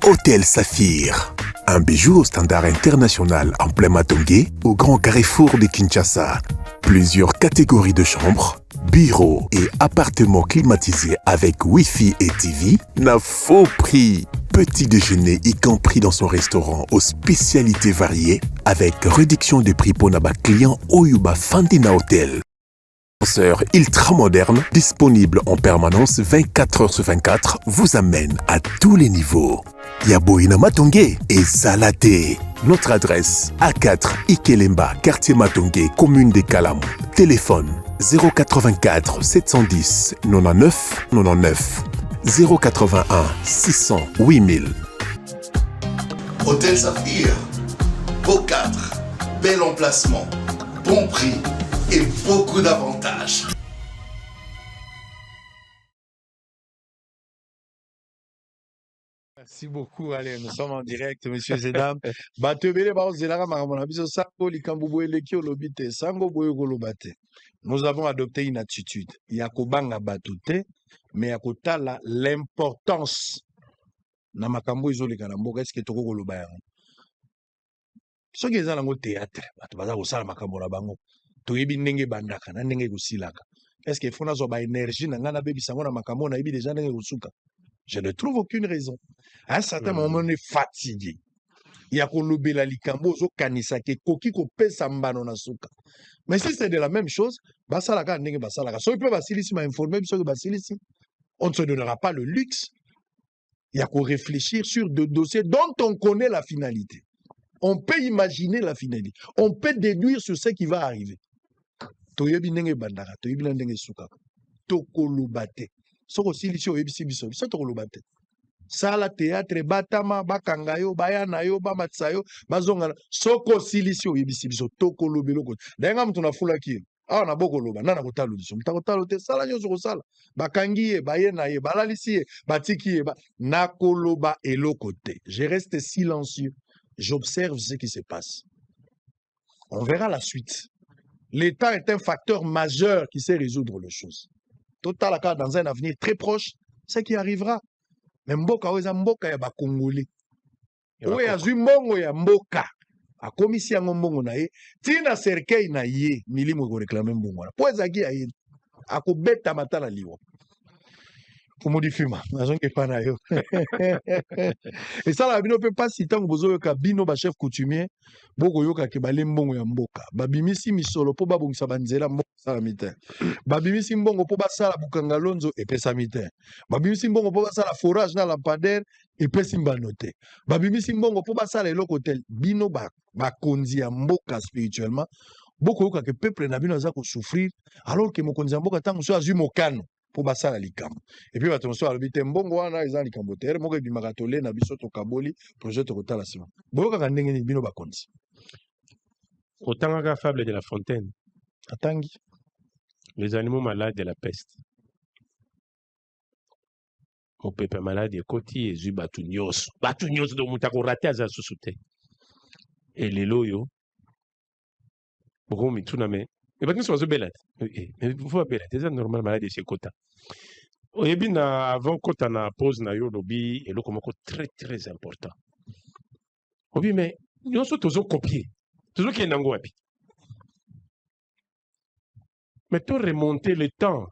Hôtel Saphir. Un bijou au standard international en plein Matongé, au grand carrefour de Kinshasa. Plusieurs catégories de chambres, bureaux et appartements climatisés avec Wi-Fi et TV n'a faux prix. Petit déjeuner y compris dans son restaurant aux spécialités variées avec réduction de prix pour naba client Oyuba Fandina Hotel. Ascenseur ultra moderne, disponible en permanence 24 heures sur 24, vous amène à tous les niveaux. Yaboina Matongé et Zalaté. Notre adresse A4 Ikelemba, quartier Matongé, commune des Kalam. Téléphone 084 710 99 99 081 600 8000. Hôtel Saphir, beau cadre, bel emplacement, bon prix et beaucoup d'avantages. Merci beaucoup. Allez, nous sommes en direct, messieurs et dames. Batebele ba ozelaka makambo na biso sango likambo boye leki olobite sango boye kolobate. Nous avons adopté une attitude. Ya kobanga bato te, mais ya kotala l'importance na makambo ezoleka na mboka eske toko koloba yango. Soki eza nango théâtre, bato baza kosala makambo na bango. Toyebi ndenge bandaka na ndenge kosilaka. Eske fona zo ba énergie na ngana bebisa ngo na makambo na yebi déjà ndenge kosuka. Je ne trouve aucune raison. À un certain moment, on est fatigué. Il y a kolobela likambo zo kanisa ke koki ko pesa mbano na suka. Mais si c'est de la même chose, basala ka ndenge basala ka. So il peut basilisi ma informer biso ke basilisi. On ne se donnera pas le luxe. Il y a qu'à réfléchir sur deux dossiers dont on connaît la finalité. On peut imaginer la finalité. On peut déduire sur ce qui va arriver. Toyebi ndenge bandaka, toyebi ndenge suka. Tokolobate. Soko silisi oyebisi biso, biso tokolobate. Sala théâtre batama bakanga yo bayana yo bamatsa yo bazonga soko silisi oyebisi biso tokolobelo ko. Denga mtu na fula ki. Ah na bokoloba nana kotalo biso. Mtakotalo te sala nyoso kosala. Bakangi ye bayena ye balalisi ye batiki ye ba nakoloba eloko te. Je reste silencieux. J'observe ce qui se passe. On verra la suite. L'État est un facteur majeur qui sait résoudre les choses. Total dans un avenir très proche, ce qui arrivera. Mais mboka oza mboka ya bakongolais. Oye azui mbongo ya mboka. A komisi yango mbongo na ye, tina serkei na ye, milimo ko réclamer mbongo na. Po ezaki ya ye. Akobeta matala liwa. Pour modifier ma, nazon ke pana yo. Et ça la bino peut pas si tango bozo yo ka bino ba chef coutumier, boko yo ka ke bale mbongo ya mboka. Babimisi misolo po babongisa banzela mboka sala mite. Babimisi mbongo po basala bukanga lonzo epesa mite. Babimisi mbongo po basala forage na lampadaire epesi mbanote. Babimisi mbongo po basala eloko tel bino ba konzi ya mboka spirituellement. Boko yo ka ke peuple na bino za ko souffrir alors que mokonzi ya mboka tango so azui mokano. Pour basala likambo. Et puis attention à l'habité mbongo wana eza likambo tere moko ebimaka tole na biso to kaboli projet to kotala sima. Boyoka ka ndenge ni bino bakonzi. Otanga fable de La Fontaine. Atangi. Les animaux malades de la peste. Mon peuple malade et koti ezu batunyos. Batunyos do mutako raté aza susute. Et les loyo. Boko mituna me. Et maintenant sur zo belat. Mais vous faut belat, c'est normal malade de ce quota. Oyebi na avant kota na pause na yo lobi et loko moko très très important. Obi mais nyonso tozo copier. Tozo ki nango wapi. Mais to remonter le temps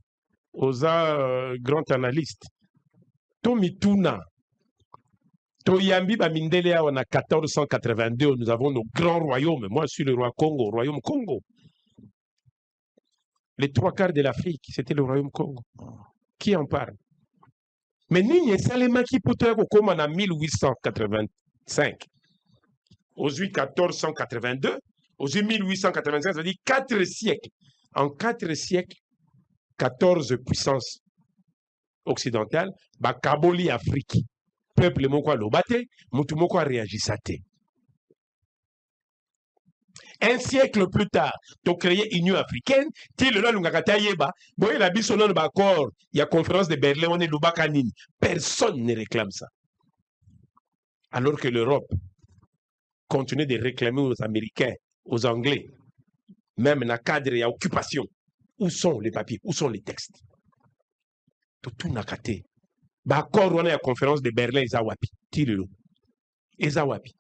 aux grands analystes. To mituna. To yambi ba mindele en 1482, nous avons nos grands royaumes. Moi, je suis le roi Congo, royaume Congo. Les 3/4 de l'Afrique, c'était le royaume Congo. Qui en parle? Mais Nini Salema qui peut être comme en 1885. Aux 1482, aux 1885, ça veut dire 4 siècles. En 4 siècles, 14 puissances occidentales, bah Kaboli Afrique. Peuple moko lobate, mutu moko réagissate. Un siècle plus tard, tu as créé l'Union africaine, tu le l'ungakata yeba, boye la bisonon bakor, il y a conférence de Berlin, on est l'ubakanini. Personne ne réclame ça. Alors que l'Europe continue de réclamer aux Américains, aux Anglais, même dans le cadre de l'occupation. Où sont les papiers? Où sont les textes? Tout n'a qu'à. D'accord, on a la conférence de Berlin, Zawapi, Tilelo. eza wapi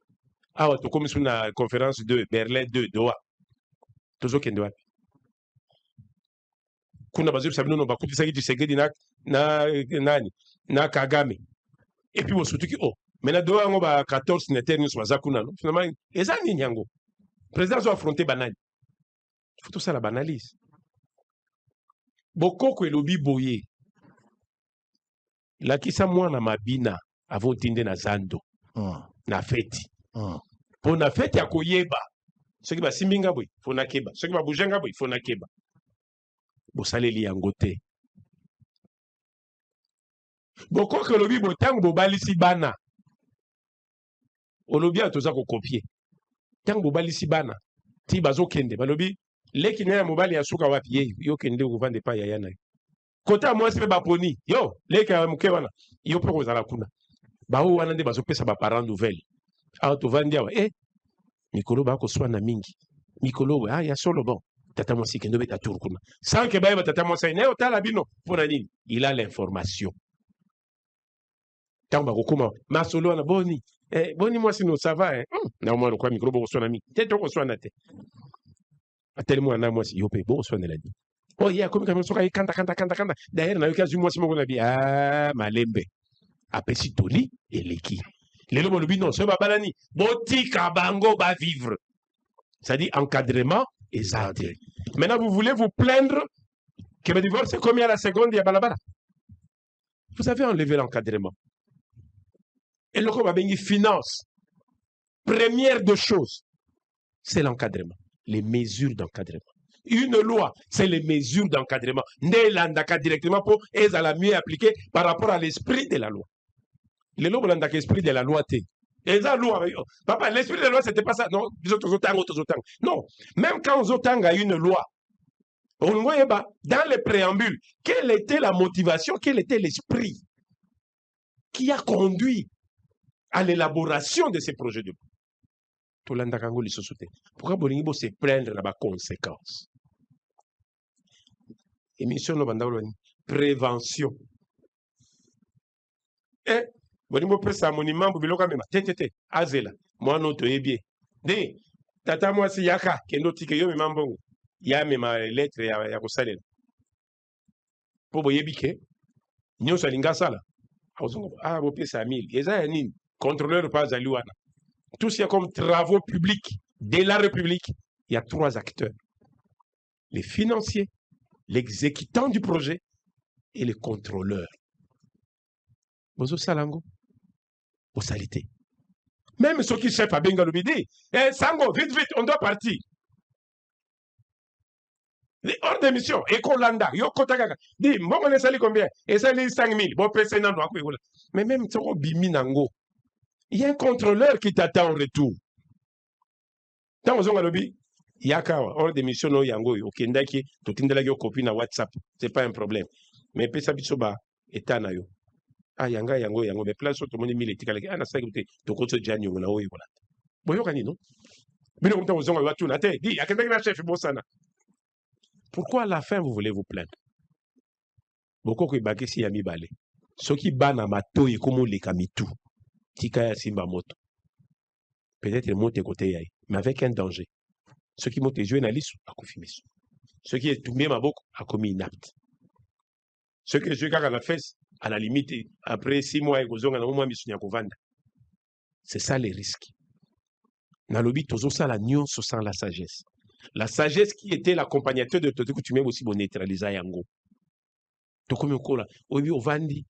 awa tokomi sur na conférence de Berlin 2 Doha tozokende wapi kuna bazwi sabino no bakutisaki Tshisekedi na Kagame et puis bosutuki maintenant Doha ngo ba 14 signataires nyonso baza kuna no finalement eza nini yango président zo affronter banani faut tout ça la banalise bokoko elobi boye lakisa mwana mabina avant tinde na zando na feti po na feti ya koyeba soki basimbinga boye fo nakeba soki babujenga boye fo nakeba bosaleli yango te bokoko elobi botango bobalisi bana olobi ato toza kokopie tango bobalisi bana ti bazokende balobi leki na ya mobali ya suka wapi ye yo kende kovanda epai ya yana kota mwasi mpe baponi yo leki ya moke wana yo mpe kozala kuna bao wana nde bazopesa baparent nouvelle awa tovandi awa mikolo bakoswana mingi mikolo ya solo bon tata mwasi kende obeta tour kuna sans ke bayeba tata mwasi naye otala bino mpona nini il a l'information ntango bakokoma masolo wana boni boni mwasi no ça va na mwa lokwa mikolo bokoswana mingi te tokoswana te ateli mwana mwasi yo mpe bokoswanela nini ye akomi kami soka ye kanda d'ailleurs nayoki azwi mwasi moko na bi malembe apesi toli eleki lelo bolobi non soki babalani botika bango bavivre c'est-à-dire encadrement eza te maintenant vous voulez vous plaindre que le divorce est commis à la seconde ya balabala vous avez enlevé l'encadrement et le ko babengi finance première de choses c'est l'encadrement les mesures d'encadrement une loi, c'est les mesures d'encadrement. Nélandaka directement pour ezala mieux appliquer par rapport à l'esprit de la loi. Les lois landaka esprit de la loi te. Eza loi. Papa, l'esprit de la loi c'était pas ça. Non, non. Même quand Zotang a une loi, on voit dans les préambules, quelle était la motivation, quel était l'esprit qui a conduit à l'élaboration de ces projets de loi. Pourquoi Bolingibo se plaindre la conséquence? Émission no banda prévention. Bolingibo pesa monument biloka mema tete azela moi no to yebie. De tata moi si yaka kendo tike yo memambongo ya mema lettre ya kosalela. Po boyebike nyoso linga sala. Bo pesa 1000. Eza ya nini? Contrôleur pas aliwana. Tout ce qui est comme travaux publics de la République, il y a 3 acteurs. Les financiers, l'exécutant du projet et les contrôleurs. Bozo salango, bosalité. Même ceux qui chefs à Bengalobidi, Sango, vite, on doit partir. Les hors de mission, Ecolanda, Yokotagaga, dis, bon, on est sali combien? Et ça, les 5 000, bon, personne n'en doit. Mais même, c'est au Biminango. Il y a un contrôleur qui t'attend en retour. Dans le lobby, il y a hors de mission no yango au Kendaki, tout indela yo copie na WhatsApp, c'est pas un problème. Mais pesa bisoba etana yo. Yanga yango mais place tout le monde militika la na sécurité to koto jani na oyo wala. Boyo kani no? Bino mta ozonga watu na te, di akendaki na chef bosana. Pourquoi à la fin vous voulez vous plaindre? Boko ko ibaki si yami balé. Soki bana matoyi komo le kamitu. Tika simba moto. Peut-être monte côté yaï, mais avec un danger. Ceux qui montent jouer dans l'issue, à confirmer. Ceux qui est tout même à beaucoup, à commis inapte. Ceux qui jouent à la fesse, à la limite, après 6 mois, ils ont un moment mis c'est ça les risques. Dans le but, tous ça la nuance sans la sagesse. La sagesse qui était l'accompagnateur de tout, tu mets aussi bon neutraliser yango. Tu comme au là, au vandi.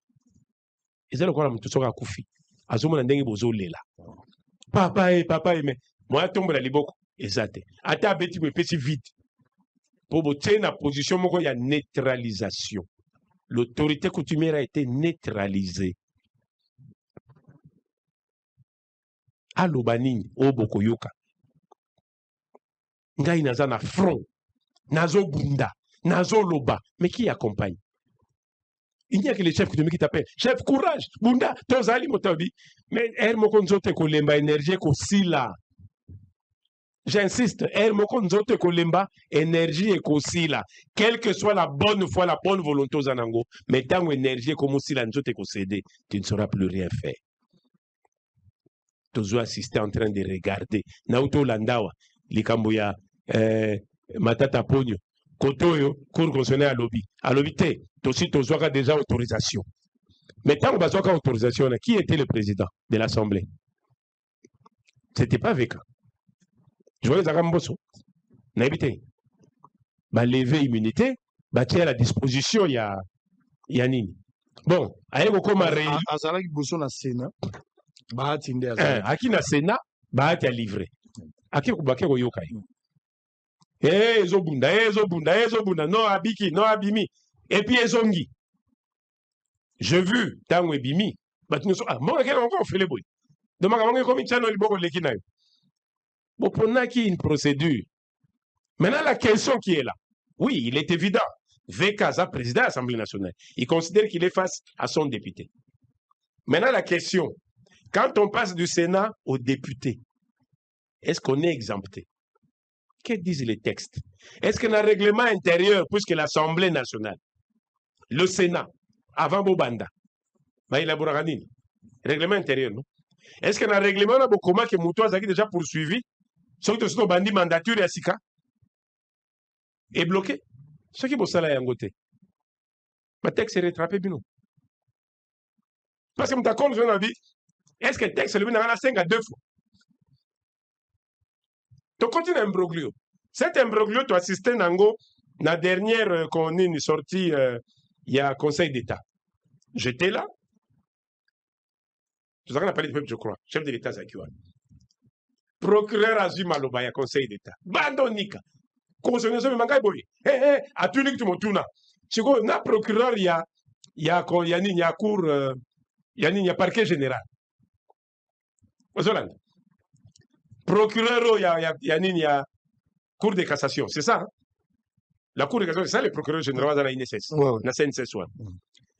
Et c'est le quoi la tout ça à koufi. Azoma ndenge bozolela. Papa, mais moi tombe la liboko ezate. Ata beti me pesi vite. Pour boter na position moko ya neutralisation. L'autorité coutumière a été neutralisée. Allo banini oboko yoka. Ngai naza na front. Nazo bunda, nazo loba, mais qui accompagne? Il n'y a que les chefs qui t'appellent. Chef, courage, bunda, tozali motabi. Mais Hermokonzote kolemba énergie kosila. J'insiste, Hermokonzote kolemba énergie et kosila. Quelle que soit la bonne foi, la bonne volonté aux anango, mais tant énergie comme osila nzote kosede, tu ne sauras plus rien faire. tozo assister en train de regarder nauto landawa likambo ya matata ponyo kotoyo cour constitutionnelle à lobby te tosi tozwaka déjà autorisation mais tant que autorisation qui était le président de l'Assemblée? C'était pas Veka. Je vois les Aramboso. N'habité. Bah, lever immunité, bah, tiens à la disposition, il y a Nini. Bon, aïe, comme un réunion. Azalaki boso na Sénat. Bahati nde Aki na Sénat, Bahati a livré. Aki kubake ko yokai. Ezobunda, non abiki, non abimi. Et puis ezongi. J'ai vu, tango ebimi, bah, tu nous ah, moi, on fait les bruits. Donc, bon, pour une procédure. Maintenant, la question qui est là, oui, il est évident. Vekaza, président de l'Assemblée nationale, il considère qu'il est face à son député. Maintenant, la question, quand on passe du Sénat au député, est-ce qu'on est exempté? Que disent les textes? Est-ce qu'il y a un règlement intérieur, puisque l'Assemblée nationale, le Sénat, avant Bobanda, il a règlement intérieur, non? Est-ce qu'il y a un règlement comment que Moutou a déjà poursuivi? Sauf que le bandit mandature et Sika est bloqué. Ce qui est ça là, le texte est rattrapé, bino. Parce que d'accord, je vous dit, est-ce que le texte est le 5 à 2 fois? Tu continues un imbroglio. Cet imbroglio, tu assistes à la dernière qu'on est sortie, il y a Conseil d'État. J'étais là. Tout ça qu'on a parlé du peuple, je crois. Chef de l'État, Zakiwan. Procureur Azim Alobaya, Conseil d'État. Bandonika. Constitution de Mangai Boy. À tout le monde, Chico, na procureur, il y a cour, il y a parquet général. Ozoland. Procureur, il y a cour de cassation. C'est ça, hein? La cour de cassation, c'est ça, le procureur général dans la INSS. Na CNSS.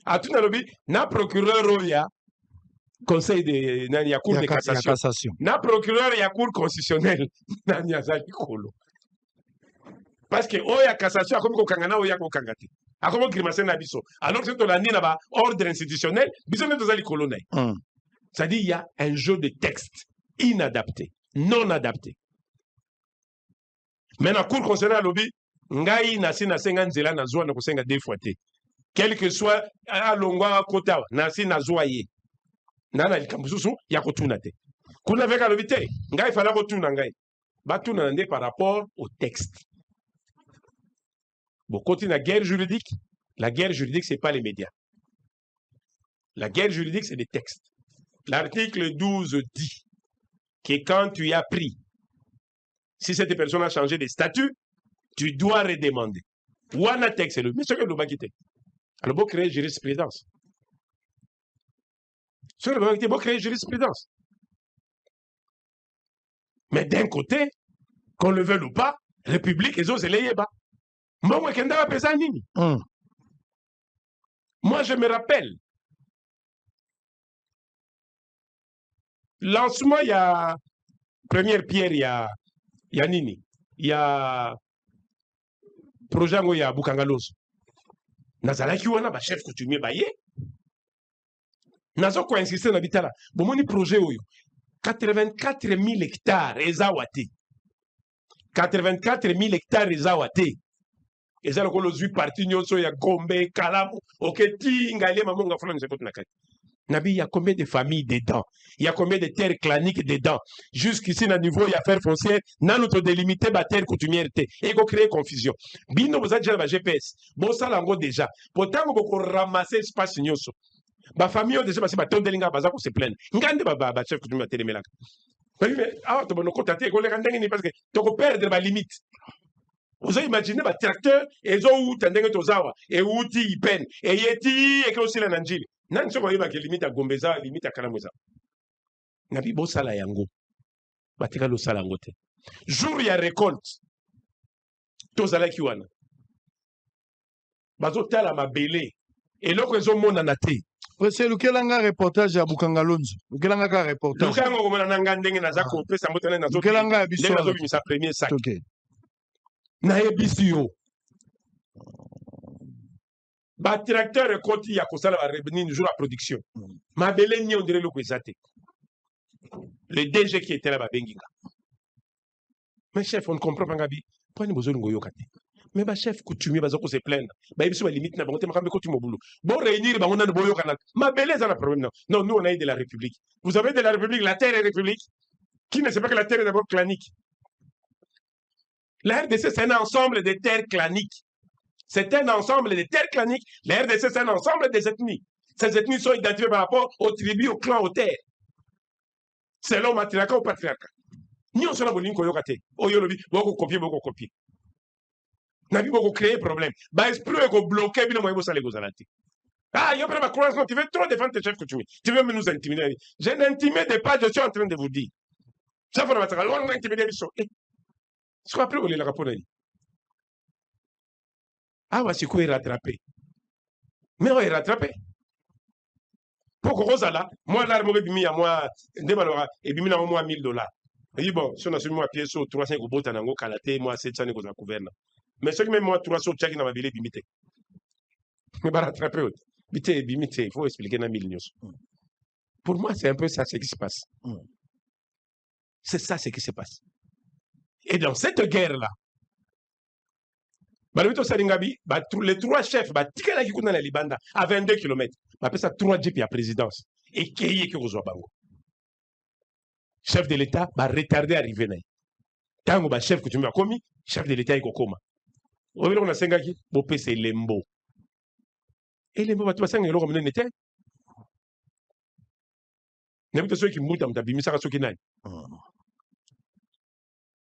À tout le monde, na procureur, il y a conseil de la cour de cassation. Na procureur, il y a cour constitutionnelle. Parce que il y a cassation, comme ko kangana ou ya ko kangate. A comme grimacer na biso. Alors que c'est un ordre institutionnel, biso ne tozali colonel. C'est-à-dire il y a un jeu de texte inadapté, non adapté. Mais la cour constitutionnelle lobby, ngai nasi na senga nzela na zwa na kosenga deux fois te. Quel que soit a longwa kota nasi na zwa ye. Nana likambususu ya kotuna te. Kuna veka lobby te, ngai fala kotuna ngai. Batuna nde par rapport au texte. Bon, côté la guerre juridique, ce n'est pas les médias. La guerre juridique, c'est des textes. L'article 12 dit que quand tu as pris, si cette personne a changé de statut, tu dois redemander. Ou un texte, mais ce que nous avons quitté. Alors, vous créez jurisprudence. Ce que nous avons quitté, vous créez jurisprudence. Mais d'un côté, qu'on le veuille ou pas, République, les autres, c'est bas. Moi, je me rappelle, lancement, il y a première pierre, il y a Nini, il y a projet, il y a Bukangalos. Nazalaki wana ba chef coutumier baye. Nazo ko insister na bitala. Bon moni projet oyo 84 000 hectares ezawate. 84 000 hectares ezawate. Et ça, le parti nyonso ya Gombe, Kalamu, Oketi, Ngale, Mamonga, France, Nabi, il y a combien de familles dedans? Il y a combien de terres claniques dedans? Jusqu'ici, à niveau, il y a affaires foncières, n'a notre délimité, la terre coutumière, et il faut créer confusion. Bino, vous avez déjà la GPS. Bon, ça, l'ango déjà. Pourtant, vous pouvez ramasser l'espace nyonso. Ma famille, déjà, parce que ma tonne de linga, baza, se plaindre. Ngande, ba chef coutumier, télémélac. Mais, ah, tu vas nous contacter, parce que tu vas perdre ma limite. Vous avez imaginé un tracteur, et ils ont eu un tozawa, et outi, ils peinent, et yeti, et aussi la nanjili. Nan so voyez que limite à Gombeza, limite à Kalamoza. Nabi bo sala yango. Batika lo sala ngote. Jour ya récolte. Tozala kiwana. Bazo tala mabele. Et loko ezo mona na te. C'est lequel a reportage à Bukangalonzo. Lequel a reportage. Lequel a ngomona nanga ndenge na za ko pesa motana na zo. Lequel a biso. Ndenge na zo bimisa premier sac. OK. Na yebisi yo. Ba tracteur koti ya kosala ba revenir jour à production. Mabele ni on dirait le kwezate. Le DG qui était là-bas, Benginga. Mais chef, on ne comprend pas, Gabi. Pourquoi nous besoin de Goyokate? Mais bah, chef, coutumier, bah, se plaindre. Bah, il y a des limites, on t'a coutume au boulot. Bon, réunir, bah, on a de Boyokana. Ma belle, ça n'a problème, non. Non, nous, on a de la République. Vous avez de la République, la terre est République. Qui ne sait pas que la terre est d'abord clanique? La RDC, c'est un ensemble de terres claniques. C'est un ensemble de terres claniques. La RDC, c'est un ensemble des ethnies. Ces ethnies sont identifiées par rapport aux tribus, aux clans, aux terres. Selon matriarcat ou patriarcat. Nous, on se l'a voulu koyokate. Oyolobi, beaucoup copier, beaucoup copier. N'a beaucoup créer problème. Bah, esprit est bloqué, bien moi, vous allez vous arrêter. Ah, il y a pas ma croissance. Tu veux trop défendre tes chefs que tu veux. Tu veux nous intimider. Je n'intimide pas, je suis en train de vous dire. Ça, faut le mettre. Alors, on va intimider les choses. Ce qu'après, vous voulez le rapport. Ah, ouais, c'est quoi il rattrapé? Mais on est rattrapé. Pourquoi ça là? Moi, là, je suis à moi, et puis, moi, $1000. Et dit, bon, si on a sur moi, pièce, 300 euros, tanango, kalaté, moi, 700 euros, gouverne. Mais ce qui même moi, 300 euros, tchaki, dans ma ville, bimité. Mais pas rattraper. Bimité, il faut expliquer dans 1000 news. Pour moi, c'est un peu ça ce qui se passe. C'est ça ce qui se passe. Et dans cette guerre-là, les trois chefs, Tikala qui dans la Libanda, à 22 km, appelle ça 3 jeeps à présidence. Et qui est qui reçoit Bango? Chef de l'État va retarder à arriver. Tango, chef que tu m'as commis, chef de l'État est Kokoma. On a 5 qui, c'est Lembo. Et Lembo, tu vas 5 euros comme un été. N'importe ceux qui moutent dans ta bimie, ça va ceux qui n'aillent.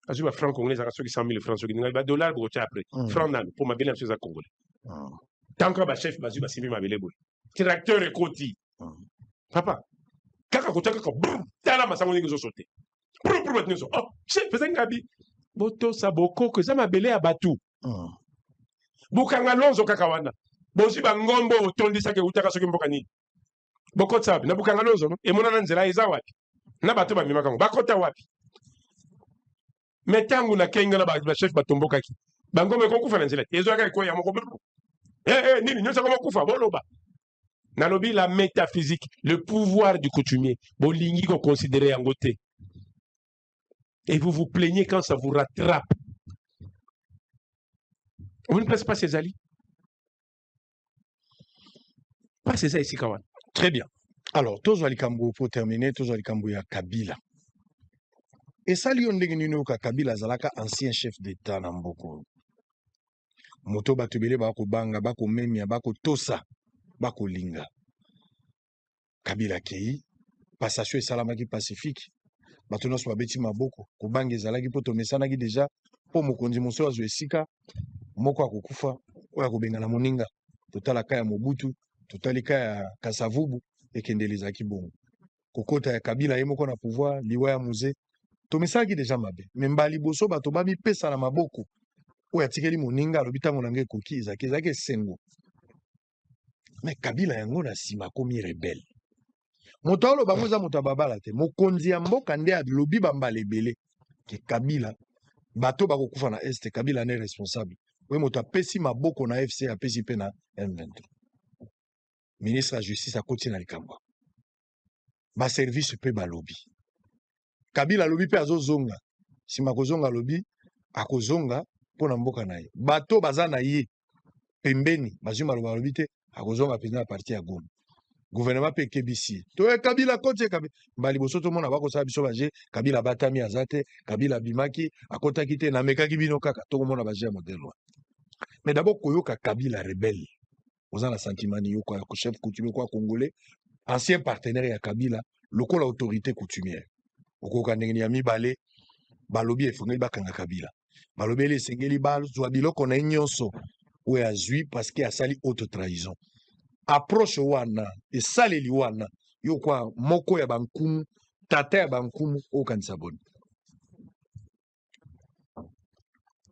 Parce que franc congolais, ça va ceux qui 100 000 francs, ceux qui n'aillent pas $, pour après. Franc nan, pour ma belle amie, c'est congolais. Tant que chef, basu, c'est ma belle boule. Tracteur et côté. Papa, kaka kotaka ko tala masango ni zo sauter. Oh, chef, faisait ngabi. Boto saboko que ça m'a belé à Batou. Bukanga lonzo kakawana. Bosi ba ngombo otondi sake utaka soki mboka ni. Bokota wapi na bukanga lonzo no. E mona na nzela eza wapi. Na Batou ba mimaka ngo. Bakota wapi. Metangu na kenga na ba chef batomboka ki. Bangome ko kufa na nzela. Ezo aka ko ya moko. Nini nyosa ko kufa boloba. Nalobi la métaphysique, le pouvoir du coutumier. Bolingi qu'on considère en côté. Et vous vous plaignez quand ça vous rattrape. On ne place pas ses alliés. Pas ses alliés ici, Kawan. Très bien. Alors, Tozo Alikambo, pour terminer, Tozo Alikambo ya Kabila. Et ça, lui, on dit que Kabila Zalaka, ancien chef d'État Namboko. Moto Batubele, Bako Banga, Bako Memia, Bako Tosa. Bako Linga. Kabila Kei, passation et salamaki pacifique. Batono soit beti maboko. Kubange zalaki poto mesanaki déjà. Po mokonzi moso azo esika. Moko akukufa. Oya kubenga na moninga. Totala kaya Mobutu. Totali kaya Kasavubu. Ekendeli zaki bongo. Kokota ya Kabila ye moko na pouvoir. Liwa ya muze. Tomesaki déjà mabe. Membali boso bato babi pesa na maboko. Oya tikeli moninga. Lobitango nange koki. Zaki sengo. Mais Kabila yango na sima komi rebelle. Motolo bangoza mutababala te. Mokonzi ya mboka nde alobi bambala ebele. Ke Kabila bato bakokufa na este. Kabila ne responsable. We moto apesi maboko na FC apesi pe na M23. Ministre la justice akoti na likambo. Ba service pe balobi. Kabila lobi pe azozonga. Sima kozonga lobi akozonga pona mboka na ye. Bato baza na ye pembeni bazuma lobi te. Akozonga pezina na parti ya Goma. Gouvernement pe KBC. To Kabila kote Kabila. Mbali bosoto mona bako sa biso baje Kabila batami azate, Kabila bimaki, akota kite na mekaki bino kaka to mona baje modèle. Mais d'abord koyoka Kabila rebelle. Oza na sentiment ni yoko ya chef coutumier kwa congolais, ancien partenaire ya Kabila, lokola autorité coutumière. Okoka ndenge ya mibale balobi efongeli bakanga Kabila. Balobi le sengeli bal zwa biloko na nyonso. Ou a zui parce qu'il a sali haute trahison. Approche wana, et saleli wana, yo kwa moko ya bankumu, tata ya bankumu, au kanisaboni.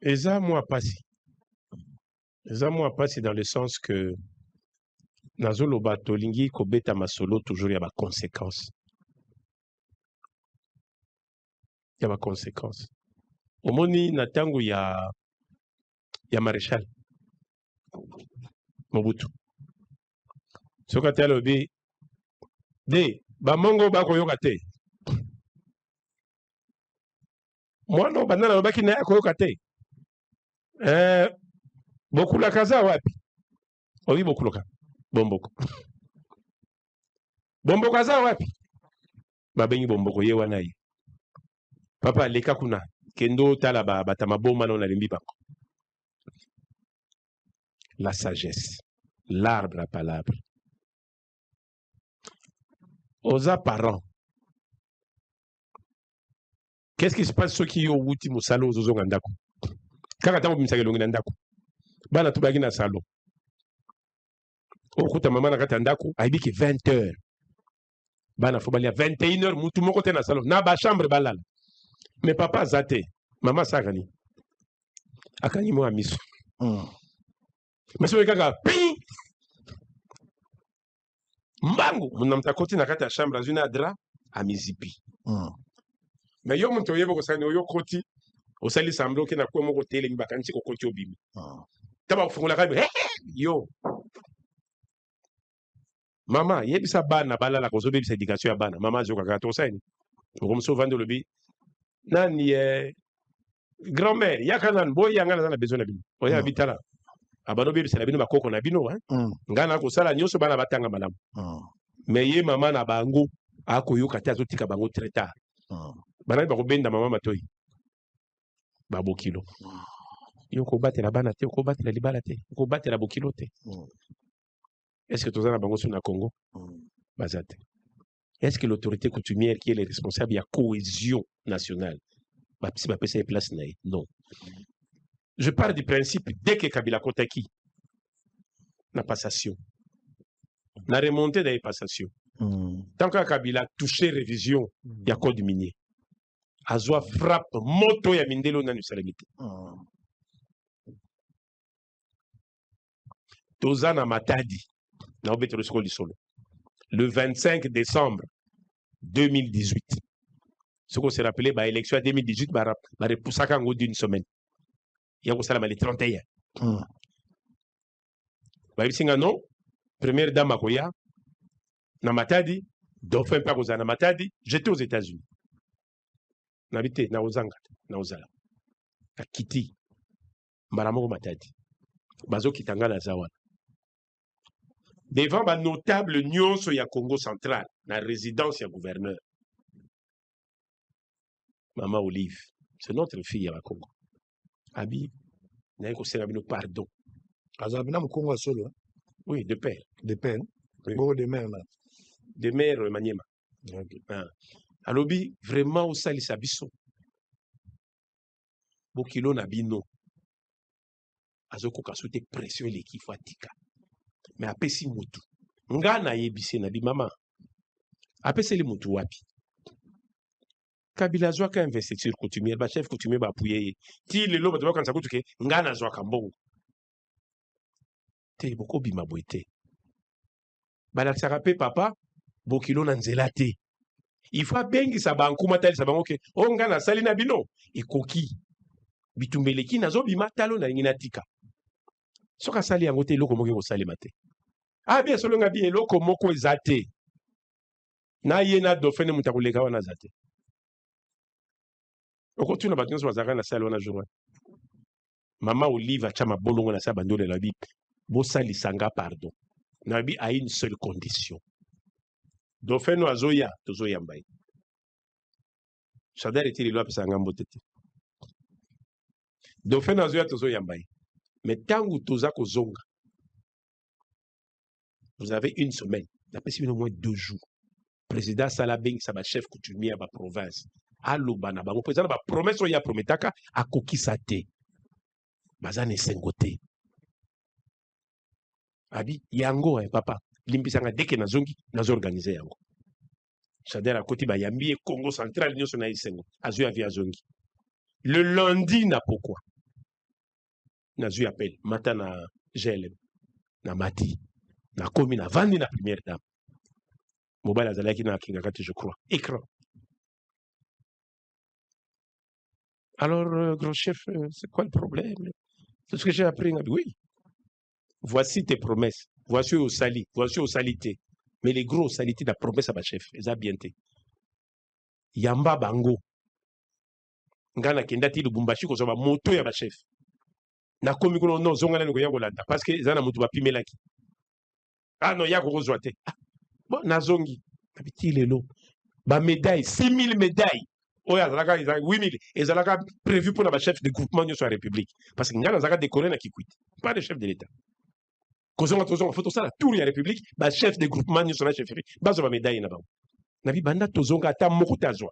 Eza moi passi. Eza moi passi dans le sens que Nazolo Batolingi Kobeta Masolo toujours il y a des conséquences. Il y a des conséquences. Au moni Natango il y a maréchal. Mobutu. Sokate alobi de ba mongo ba koyoka te. Moi non, banana le baki na yako yoka te. Bokula kaza wapi? Ovi bokuloka. Bomboko. Bomboko kaza wapi? Babengi bomboko ye wana ye. Papa leka kuna kendo tala batama boma na limbi bako. La sagesse, l'arbre à palabre. Oza parents. Qu'est-ce qui se passe ceux qui ont outi musalo ozozo ngandako? Kaka tango bimisaka longi ndako. Bana tubaki na salo. Okuta mama na kata ndako aibiki 20h. Bana fobali à 21h mutu moko te na salon na ba chambre balala. Mais papa zate, mama sakani. Akani mo amiso. Mais so kaka pi. Mbangu munamta koti na kata chambre azuna dra amizipi. Mais yo muntu yebo ko sani yo koti osali samblo ke na kwa moko tele mbakanchi ko koti obimi. Taba kufungula kabi yo. Mama, yebisa bana balala ko zobebisa éducation ya bana. Mama zo kaka to sani. Ko mso vando lobi. Nani grand-mère yakana boy yangana na besoin na bino. Oya bitala. Abano bebisa na bino bakoko na bino ngana ko sala nyoso bana batanga malamu. Mais ye mama na bango akoyoka te azotika bango très tard. Bana ba ko benda mama matoyi. Babokilo. Yo ko batela bana te, ko batela libala te, ko batela bokilo te. Est-ce que tous en bango sur na Congo? Bazate. Est-ce que l'autorité coutumière qui est le responsable de la cohésion nationale va passer une place? Non. Je pars du principe, dès que Kabila Kotaki, la passation, la remontée de la passation, tant que Kabila touché révision, il y a code minier. Azwa frappe, moto ya mindelo na nusalamite. Tozana Matadi, na obeto le solo solo. Le 25 décembre 2018. Ce qu'on s'est rappelé, bah, élection 2018, bah, repoussaka en d'une semaine. Il y a aussi le 31. Bah, il non, première dame Makoya, na Matadi, dauphin pas aux na Matadi, j'étais aux États-Unis. N'habité, na Ozanga, na Ozala. À Kiti, Maramoko Matadi. Bazo Kitanga na Zawana. Devant ma notable nyonso ya Congo central, la résidence ya gouverneur. Maman Olive, c'est notre fille à Congo. Abi, n'a pas de pardon. Azabina Congo solo. Oui, de père. De père. Oui. Beaucoup de mère là. De mère Maniema. Okay. Alobi, vraiment au sali sabiso. Bokilo na bino. Azoko kasute pression l'équipe fatika. Mais apesi mutu. Ngana yebise na bi mama. Apesi le mutu wapi. Kabila zwa ka investiture coutumière, ba chef coutumier ba appuyer. Ti le loba to kanza kutuke ngana zwa kambongo. Te boko bima boite. Bala sarape papa bokilo na nzela te. Il faut bengi sa banku matali sa bango ke o ngana sali na bino ikoki. Bitumbeleki nazo bima talo na ngina tika. Soka sali yango te loko moke ko sali mate. Ah bien solo ngabi loko moko ezate. Na yena dofene mutakuleka wana zate. Okotuna batunzo bazaka na sali wana jour. Maman Olive chama bolongo na sa bandole la bi. Bo sali sanga pardon. Na bi a une seule condition. Dofeno azoya tozoya mbai. Chadar était le loi pour sanga tete. Dofeno azoya tozoya mbai. Mais tangu tozako zonga. Vous avez une semaine. D'après au moins 2 jours. Président Salabeng, ça va chef coutumier à ma province. Allo bana bango président ba promesse ya prometaka akokisa te. Bazane sengote. Abi yango papa limbisanga deke na zongi nazo organiser yango. Chadera koti ba yambi Congo central nyoso na isengo. Azu avia zongi. Le lundi na pourquoi? Nazu appel mata na GLM na mati na komi na vandi na première dame. Mobile azalaki na kingakati je crois. Écran. Alors, grand chef, c'est quoi le problème? C'est ce que j'ai appris. Oui. Voici tes promesses. Voici au sali. Voici au salité. Mais les gros salités de la promesse à ma chef, ils ont bien été. Yamba Bango. ngana kenda ti Lubumbashi ko soba moto ya ba chef na komi ko no zonga na ko yango landa parce que zana mutu ba pimelaki ah non yako kozwa te bon na zongi abiti lelo ba médaille 6000 médailles oya zalaka 8000 ezalaka prévu pour na ba chef de groupement sur la République parce que ngana zaka décoré na kikwit pas de chef de l'état kozonga photo ça la tour ya République ba chef de groupement sur la chefferie bazo ba médaille na ba na bi banda tozonga ata moko tazwa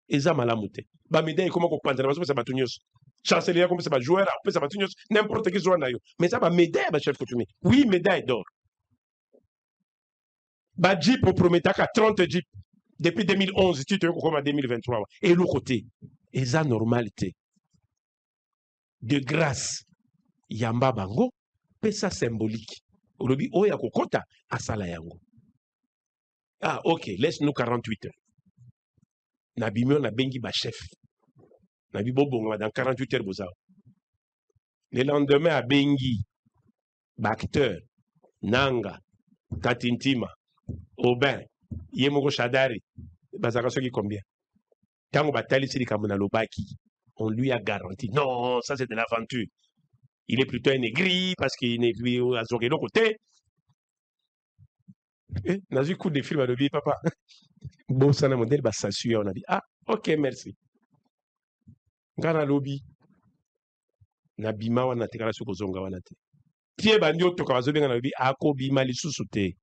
eza malamu te ba médaille comment ko pandana bazo ba tunyos chancelier comme ça ba joueur après ça ba tunyos n'importe qui joueur na yo mais ça ba médaille ba chef coutumier oui médaille d'or ba jeep au prometaka 30 jeep depuis 2011 tu te comme en 2023 et l'autre côté eza normalité de grâce yamba bango pesa symbolique olobi oya kokota asala yango ah ok laisse-nous 48 heures na bimio na bengi ba chef na bi bobongo dans 48 heures bozao le lendemain a bengi ba acteur nanga katintima Aubin yemoko Shadari bazaka soki combien tango batali sili kamuna lobaki on lui a garanti non ça c'est de l'aventure il est plutôt un aigri parce qu'il n'est plus à Zoré l'autre côté nazi coup de film à l'obi papa bon ça na modèle ba s'assurer on a dit ah ok merci ngana lobby na bima wana tekala soko zonga wana te tie bandio to ka zobenga na lobby ako bima lisusu te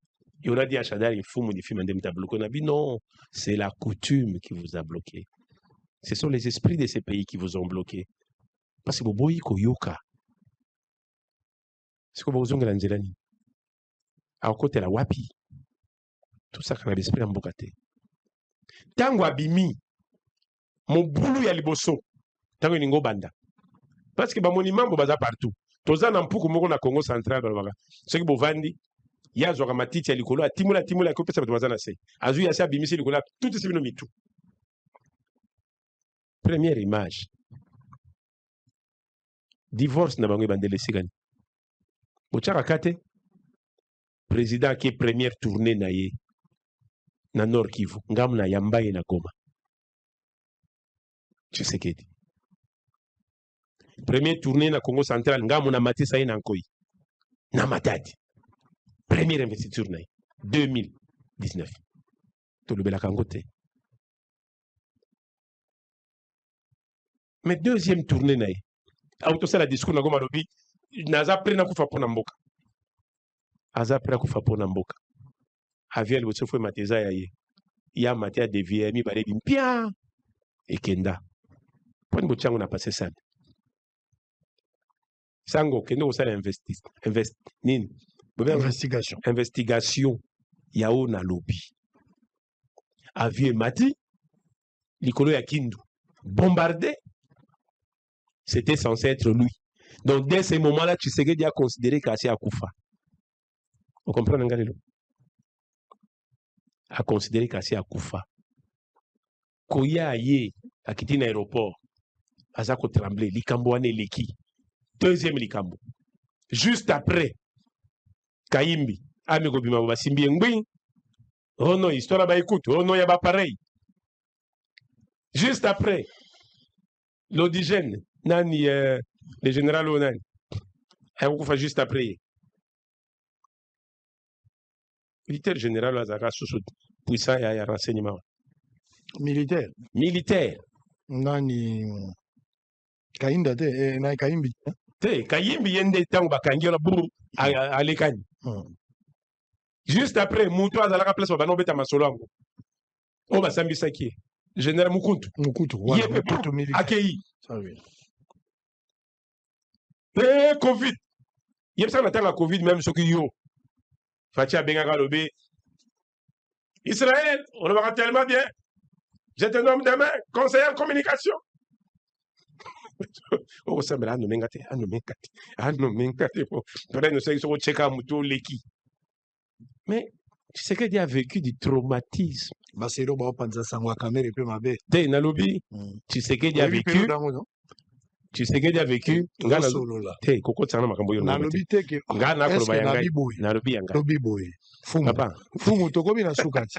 et on a dit à Shadari il faut modifier mandem ta bloqué on a dit non c'est la coutume qui vous a bloqué ce sont les esprits de ces pays qui vous ont bloqué parce que boboyi koyoka c'est comme bozonga la nzelani a côté la wapi tout ça kana l'esprit en bokate tango abimi mobulu ya liboso tango ningo banda parce que ba monument bo baza partout toza na mpuku moko na Congo central balobaka ce qui bovandi ya zoka matiti ya likolo atimula ko pesa bato baza na se azu ya sa bimisi likolo tout ce bino mitu première image divorce na bango bandele sigani bochaka kate président qui est première tournée na ye na Nord Kivu ngam na Yambaye na Goma Tshisekedi première tournée na Congo central ngam na Matisa ye na Nkoyi na Matadi première investiture na 2019 to lobela kangote mais deuxième tournée na auto ça la discours na Goma lobi naza prena kufa pona mboka aza prena kufa pona mboka aviel botsofu mateza ya ye ya matia de vie mi bare bimpia ekenda poni bochango na passé ça sango kendo osala investigation yao na lobby aviel mati likolo ya Kindu bombardé c'était censé être lui donc dès ce moment-là Tshisekedi a considéré qu'Assi a Koufa. Vous comprenez Ngalelo? A considéré qu'Assi a Koufa. Koya aye a quitté l'aéroport Azako tremblé likambo ane leki deuxième likambo juste après Kayimbi amigo bima basimbi ngbi oh non histoire ba écoute oh non ya ba pareil juste après l'odigène nani le général Onani a juste après militaire général Azaka sous puissant ya renseignement militaire nani Kainda te na Kayimbi te Kayimbi yende tango bakangi la buru alekani juste après mutu azalaka place ba nobeta masolo ngo o basambisa ki général Mukuntu wala akei Covid yebsa na tanga Covid même ce qui yo Fatia Bengaka Lobé Israël on va tellement bien je te nomme demain conseiller en communication oh ça me l'a nommé mais tu sais qu'il a vécu du traumatisme basero ba panza sangwa caméra pe mabe te na lobby tu sais qu'il a vécu tu sais qu'il a vécu ngana te koko tsana makambo yo na lobby te ke ngana ko ba yanga na lobby boy fumu to komi na sukati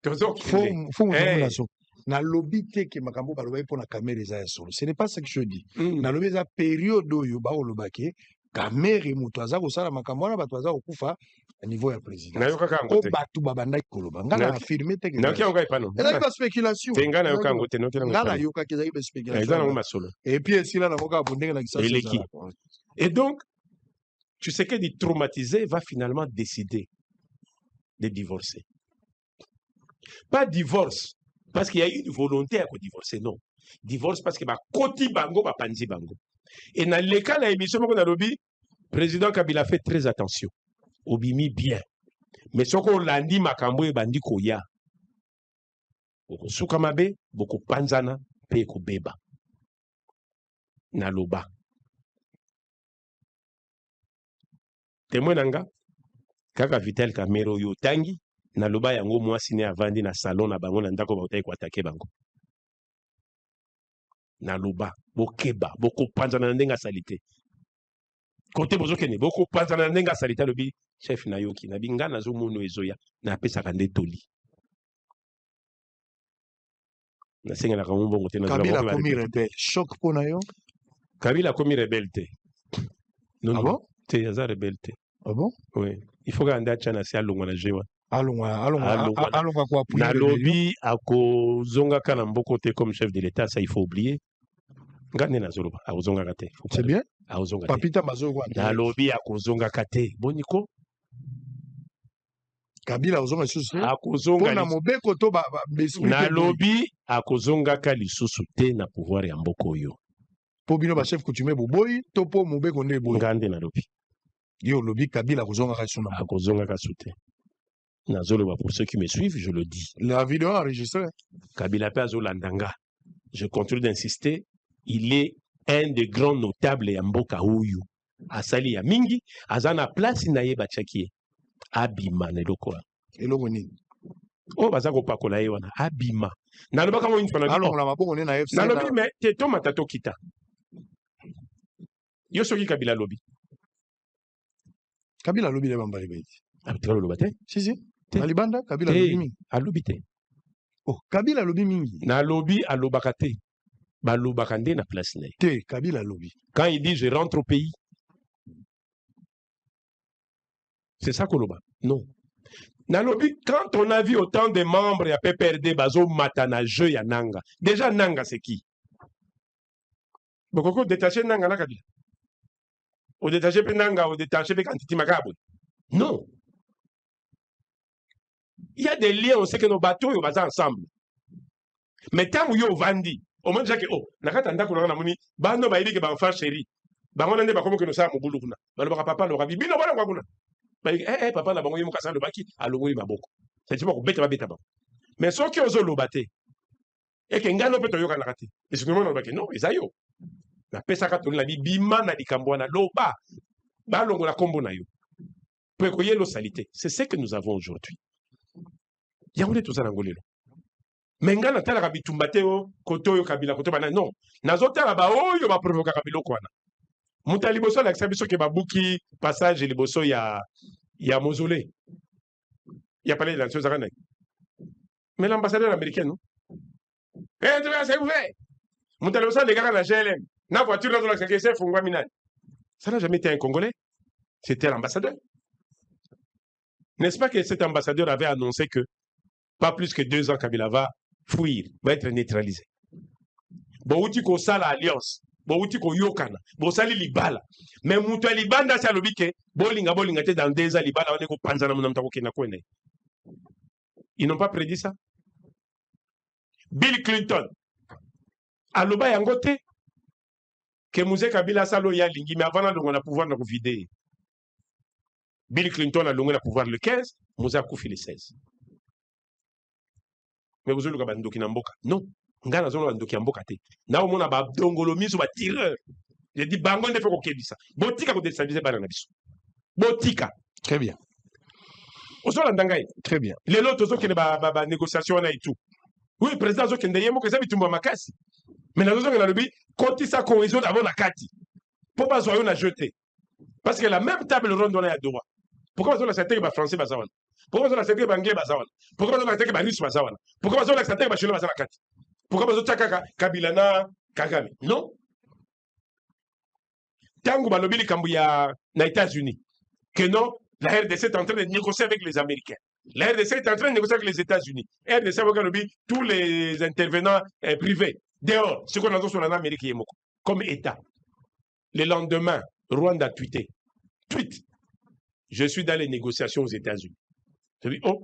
tozo fumu na sukati na lobby te ke makambo baloba pour na caméra eza ya solo. Ce n'est pas ce que je dis. Na lobby eza période oyo ba oloba ke caméra moto aza kosala makambo wana bato aza kokufa à niveau ya président. Nayoka kango te. O batu babandaki koloba. Ngana affirmer te ke. Nayoka yango epano. Ezali ba spéculation. Te ngana yoka yango te noki nango. Ngana yoka ke ezali ba spéculation. Ezali nango masolo. Et puis esila na moka bondenge na kisasa. Et donc tu sais que dit traumatisé va finalement décider de divorcer. Pas divorce parce qu'il y a une volonté à divorcer, non. Divorce parce que ba koti bango ba panzi bango. Et dans le cas de l'émission qu'on a lobby, président Kabila fait très attention. Obimi bien. Mais ce qu'on l'a dit makambo e bandi koya. Boko sukamabe, boko panzana, pe ko beba. Na loba. Témoin nanga kaka Vital Camero yo tangi na loba yango mwasi ne avandi na salon na bango na ndako ba utai ko attaquer bango na loba bokeba boko panza na ndenga salite côté bozokene boko panza na ndenga salite lobi chef na yoki na bingana zo mono ezoya na pesa kande toli na senga na kamumbo ngote na Kabila komi rebelle choc pona yo Kabila komi rebelle te non ah bon te yaza rebelle te ah bon oui il faut que anda chana si alongwa na jewa alongwa kwa appuyer na lobby ako zonga kana mboko te comme chef de l'état ça il faut oublier ngane na zoloba azonga kate c'est bien azonga papita mazoko na lobby ako zonga kate boniko Kabila ozonga lisusu akozonga na mobeko to ba na lobby akozonga ka lisusu te na pouvoir ya mboko yo po bino ba chef coutumier boboyi to po mobeko ne boyi ngande na lobby yo lobby Kabila kozonga ka lisusu na akozonga ka sute na zoloba pour ceux qui me suivent je le dis la vidéo enregistrée Kabila pe azolandanga je continue d'insister il est un des grands notables ya mboka huyu asali ya mingi azana place na ye bachakie abima na eloko nini o baza kopakola ye wana abima na lobaka mo infana alongola maboko ne na FC na lobi mais te to matato kita yo soki Kabila lobi Kabila lobi le bambali beti abitwa loba te si na libanda Kabila lobi mingi alobi te oh Kabila lobi mingi na lobi alobaka te balobaka nde na place na ye te Kabila lobi quand il dit je rentre au pays c'est ça koloba non na lobi quand on a vu autant de membres ya PPRD bazo matana jeu ya nanga déjà nanga c'est qui bokoko détaché nanga na Kabila au détaché pe nanga au détaché pe kantiti makabwe non il y a des liens on sait que nos bateaux ils vont ensemble mais tant yo vandi au moins déjà que oh nakata ndako na moni bando ba ibike ba enfant chéri ba ngona nde ba komo que no sa mobulu kuna ba papa lo rabi bino bana kwa kuna papa na bango yemuka sa lo baki alongoli maboko c'est pas ko beta ba beta ba mais so ki ozo lo baté et que ngano pe to yoka nakati et sinon no baki non ezayo na pesa ka to la bima na likambo na loba ba longola kombo na yo pe ko yelo salité c'est ce que nous avons aujourd'hui yango tout ça ngolelo menga na tala kabitumba te o koto yo Kabila koto bana non nazotala ba oyo ba provoka kabilo kwana muta liboso la biso ke babuki passage liboso ya mausolée ya palais de la chose arana mais l'ambassadeur américain non c'est ouvert muta liboso les gars na GLM na voiture dans la c'est fungwa minani ça n'a jamais été un Congolais c'était l'ambassadeur n'est-ce pas que cet ambassadeur avait annoncé que pas plus que 2 ans Kabila va fuir, va être neutralisé. Bouti ko sala alliance, bouti ko yokana, bo sali libala. Mais mutu libanda sa lobike, bolinga te dans 2 ans libala on ko panza na munamta ko kena kwene. Ils n'ont pas prédit ça. Bill Clinton aloba yango te que Mouzé Kabila salo ya lingi mais avant on a pouvoir na ko vider. Bill Clinton a longué le pouvoir le 15, Mouzé a koufi le 16. Mais vous avez dit non, ngana zolo bandoki amboka te. Na o mona ba dongolo miso ba tireur. Je dis bango nde foko kebisa. Botika ko déstabiliser bana na biso. Botika. Très bien. Osola ndangai. Très bien. Les lots tozo kene ba négociation na et tout. Oui, président zo kende yemo ke sabi tumba makasi. Mais na zo ngana lobi koti sa cohésion d'abord na kati. Pour pas zo na jeter. Parce que la même table ronde on a à droit. Pourquoi on a cette ba français bazawana? Pourquoi on a cette ba anglais bazawana? Pourquoi on a cette ba russe bazawana? Pourquoi on a cette ba chinois bazana kati? Pourquoi bazotaka Kabila na Kagame? Non. Tango balobili kambuya na États-Unis. Que non, la RDC est en train de négocier avec les Américains. La RDC est en train de négocier avec les États-Unis. RDC avec tous les intervenants privés. Dehors, ce qu'on a sur l'Amérique comme État. Le lendemain, Rwanda a tweeté. Tweet. Je suis dans les négociations aux États-Unis. Je dis, oh,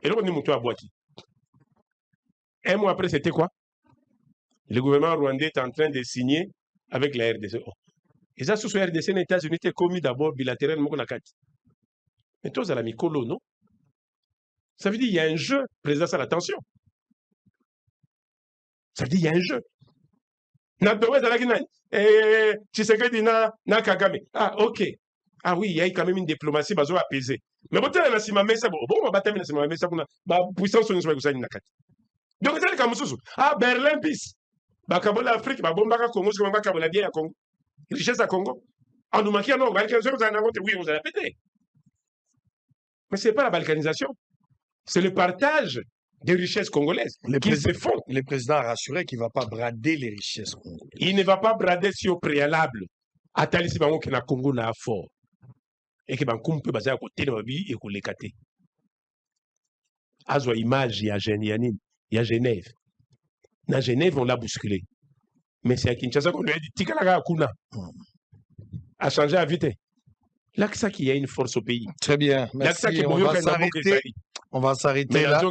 et là, on est monté à Boaki. Un mois après, c'était quoi? Le gouvernement rwandais est en train de signer avec la RDC. Oh. Et ça, sous la RDC, les États-Unis étaient commis d'abord bilatéralement. Mais toi, ça l'a mis colo, non? Ça veut dire qu'il y a un jeu, président, ça l'attention. Ça veut dire qu'il y a un jeu. Ah, ok. Ah oui, il y a quand même une diplomatie apaisée. Mais bon, la puissance donc, ah, Berlin, bis. L'Afrique, Congo, Congo. Richesse à Congo. En nous manquant, non, oui, vous allez péter. Mais ce n'est pas la balkanisation. C'est le partage des richesses congolaises qui se font. Le président a rassuré qu'il ne va pas brader les richesses congolaises. Il ne va pas brader si au préalable. Atali si bango na Congo na fort. Et que bango peut baser à côté de la vie et qu'on l'écate. Azo image il y a Genève. Dans Genève on l'a bousculé. Mais c'est à Kinshasa qu'on lui a dit Tikalaga Kuna. A changé à vite. Là que ça qu'il y a une force au pays. Très bien. Merci. On va s'arrêter mais là.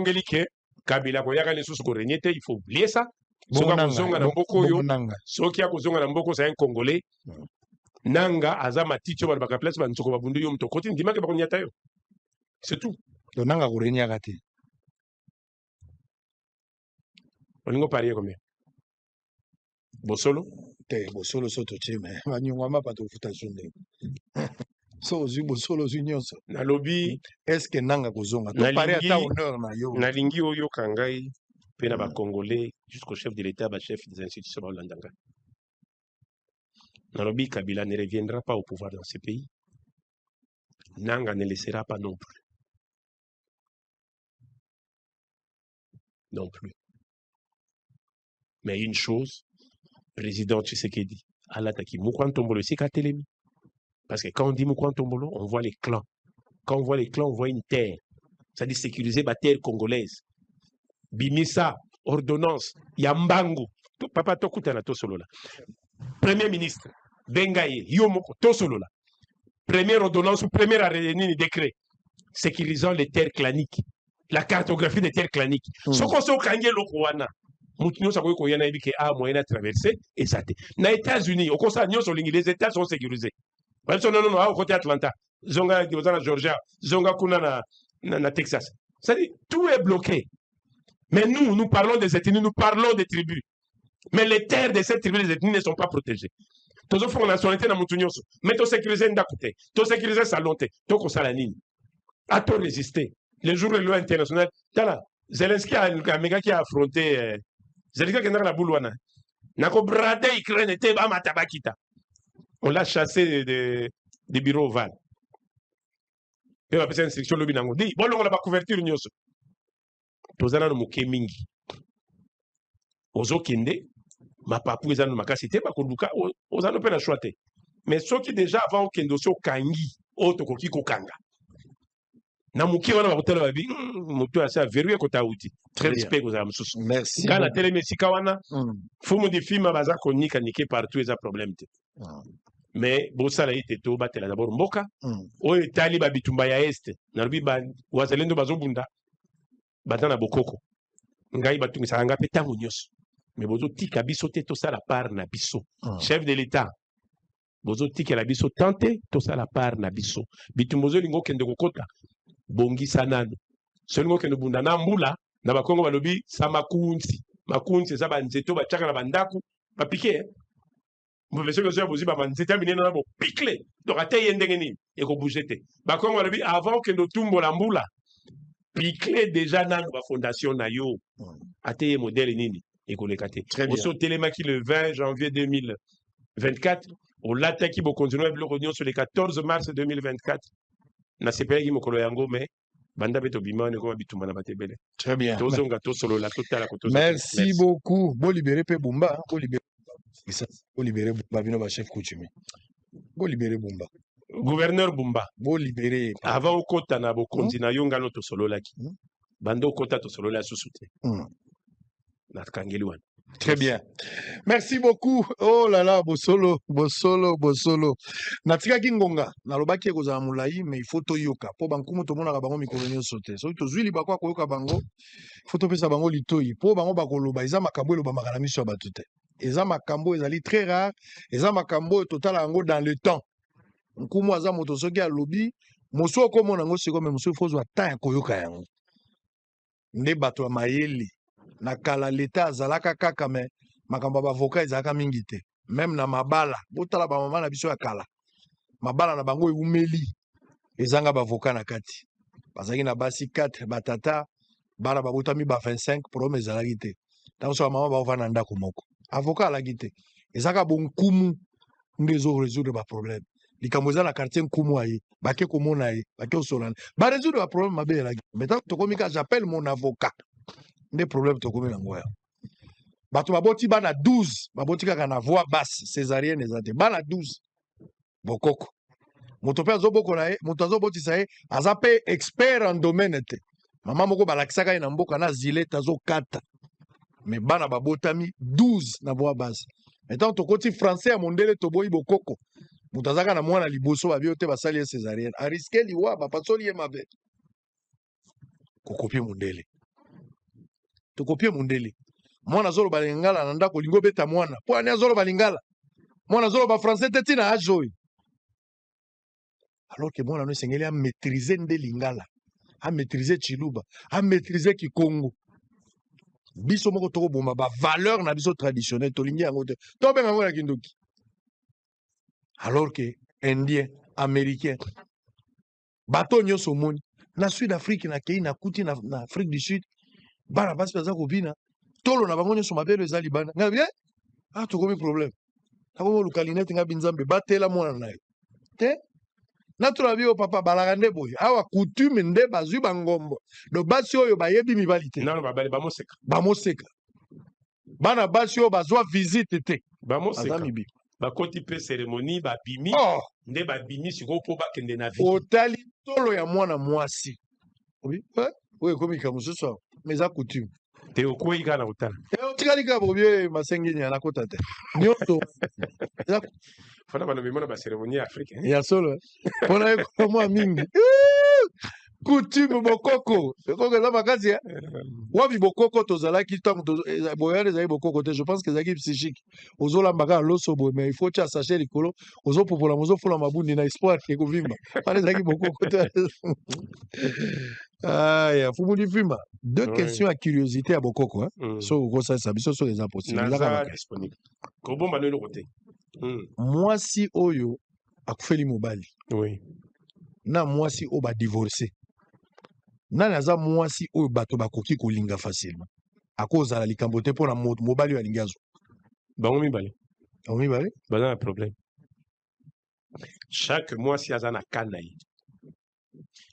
Kabila il faut oublier ça. Soki ya kozonga na mboko c'est un Congolais. Nanga azama ticho ba baka place ba nsoko ba bundu yo mtokoti ndima ke ba konyata yo. C'est tout. Nanga kurenya kati. Olingo parier combien? Bosolo? Te Bosolo soto cheme. Banyongwa pa to futa jonde. So zu Bosolo zu nyonso. Na lobby est-ce que nanga kozonga? To pari ata honneur na yo. Na lingi oyo kangai pe na ba Congolais jusqu'au chef de l'État, ba chef des institutions ba Landanga. Na lobby Kabila ne reviendra pas au pouvoir dans ce pays. Nanga ne laissera pas non plus. Non plus. Mais une chose, président Tshisekedi, Alataki, Moukwantombolo, c'est Katelemi. Parce que quand on dit Moukwantombolo, on voit les clans. Quand on voit les clans, on voit une terre. Ça dit sécuriser la terre congolaise. Bimisa, ordonnance, Yambangu. Papa Tokutana Tosolola. Premier ministre, Bengaye, Yomoko, Tosolola. Première ordonnance ou première arrêté décret sécurisant les terres claniques. La cartographie des terres claniques. Ce qu'on s'est au Kanye Lokouana. Nous savons qu'il y a un moyen à traverser et ça. Dans les États-Unis, les États sont sécurisés. Non, au côté Atlanta, Zonga, Georgia, Zonga, Kuna, na Texas. C'est-à-dire, tout est bloqué. Mais nous parlons des ethnies, nous parlons des tribus. Mais les terres de ces tribus, les ethnies ne sont pas protégées. Tous les fonds nationalité dans Moutounioso, mais tu sécuriser Ndakouté, tu sécuriser Salonté, tu Kosalanine. À tout résister. Les jours de loi internationale, Zelensky a un méga qui a affronté. Zelensky qui est dans la boulouana. Nako brade Ukraine était bama tabakita. On l'a chassé des bureaux ovales. Et on a fait une instruction lobby nango. Dit, bon, on n'a pas couverture nyoso. Tozana no muke mingi. Ozo kende, ma papu ezano makasite, ma koluka, ozano pe na choite. Mais ceux qui déjà avant kendo so kangi, auto koki kokanga. Na muke wana bakotela babi, mutu asa verrouille kota uti. Très respect aux âmes. Merci. Quand la télé mesika wana, fumu di film baza konika nike partout eza problème te. Mais bosala ite to batela d'abord mboka. O etali ba bitumba ya est. Na rubi ba wazalendo bazobunda. Batana bokoko. Ngai batungisa nga pe tango nyoso. Mais bozo tika biso te to sala part na biso. Chef de l'État. Bozo tika la biso tante to sala part na biso. Bitumbozo lingo kende kokota. Bongisa nano. Selingo kende bunda na mbula na bakongo balobi sa makunzi. Makunzi za banzeto bachaka na bandaku ba piqué. Mvese ko zo bozi ba banzeta minene na bo piqué. Donc ate yendenge ni e ko bougete. Bakongo balobi avant que no tumbo la mbula. Piqué déjà dans la fondation na yo. Ate modèle nini e ko lekate. Au so télémaki le 20 janvier 2024 au lata qui bo continuer le réunion sur le 14 mars 2024. Na sepeli ki mokolo yango mais banda beto bimane ko bituma na batebele. Très bien. Tozonga to solo la totala ko tozo. Merci beaucoup. Bon libérer pe Bumba, bon libérer. Bon libérer Bumba bino ba chef coutumier. Bon libérer Bumba. Gouverneur Bumba. Bon libérer. Avant okota na bokonzi na yonga no to solo laki. Bando okota to solo la susute. Na kangeli wana. Très bien. Merci beaucoup. Oh là là, Bosolo, Bosolo, Bosolo. Natika Kingonga, nalobaki ekozala mulai, mais il faut toyoka. Po bankumu to mona bango mikolo nyonso te. So to zwili bakwa koyoka bango, faut to pesa bango litoyi. Po bango bakoloba eza makambo eloba makala miso ya bato te. Eza makambo ezali très rare, eza makambo totala yango dans le temps. Nkumu aza moto soki alobi, moso okomona yango siko me moso faut zwa temps ya koyoka yango. Nde bato ya mayeli. Na kala leta azalaka kaka me makambo ba avocat ezalaka mingi te même na mabala botala ba mama na biso ya kala mabala na bango eumeli ezanga ba avocat na kati bazaki na basi 4 batata bana babotami ba 25 problème ezalaki te tanso ba mama ba ovana ndako moko avocat alaki te ezaka bonkumu ndezo résoudre ba problème likambo eza na quartier nkumu aye bake komona ye bake osolana ba résoudre ba problème mabe elaki maintenant tokomika j'appelle mon avocat des problèmes to komi nango ya bato baboti bana 12 baboti kaka na voix basse césarienne ezate bana 12 bokoko moto pe azoboko na ye moto azobotisa ye aza pe expert en domaine te mama moko balakisaka ye na mboka na zile tazokata mais bana babotami 12 na voix basse maintenant tokoti français ya mondele toboyi bokoko moto azaka na mwana liboso babio te basali ye césarienne ariske liwa bapasoli ye mabe kokopie mondele tokopie mondele mwana zolo balingala na ndako lingo beta mwana po ani azolo balingala mwana zolo ba français te tina ajoy alors que mwana no sengeli a maîtriser nde lingala a maîtriser chiluba a maîtriser kikongo biso moko toko bomba ba valeur na biso traditionnel to lingi yango te to benga ngona kindoki alors que indien américain bato nyonso moni na Sud Afrique na kei na kuti na Afrique du Sud bana basi baza kobina tolo na bango nyonso mabelo eza libana nga bien tokomi problème nakomi lukalinete nga binzambe batela mwana na ye te natula bio papa balaka nde boye awa coutume nde bazwi bangombo do basi oyo bayebi mibali te non bamoseka bana basi oyo bazwa visite te bamoseka mibi bakoti pe cérémonie babimi nde babimi siko po bakende na vie otali tolo ya mwana mwasi oyo ekomika mosusu awa mais eza coutume te okwei kaka na kotala otikali kaka bobie masengeni ya nakota te nyonso fana bano bimona bacérémonie ya afrique ya solo mpona yekola mwa mingi coutume bokoko bokoko eza makasi wapi bokoko tozalaki ntango boyane ezali bokoko te je pense que ezalaki psychique ozolambaka loso boye mais il faut tia sache likolo ozopopola mozofola mabundi na espoir ekovimba wana ezalaki bokoko te aya fumuli vimba deux questions à curiosité ya bokoko so okosalisa biso soki eza possible kobomba nini kote mwasi oyo akufeli mobali na mwasi oyo badivorce nani aza mwasi oyo bato bakoki kolinga facilement akozala likambo te mpona mobali oyo alingi azwa bango mibale baza na problème chaque mwasi aza na ka na ye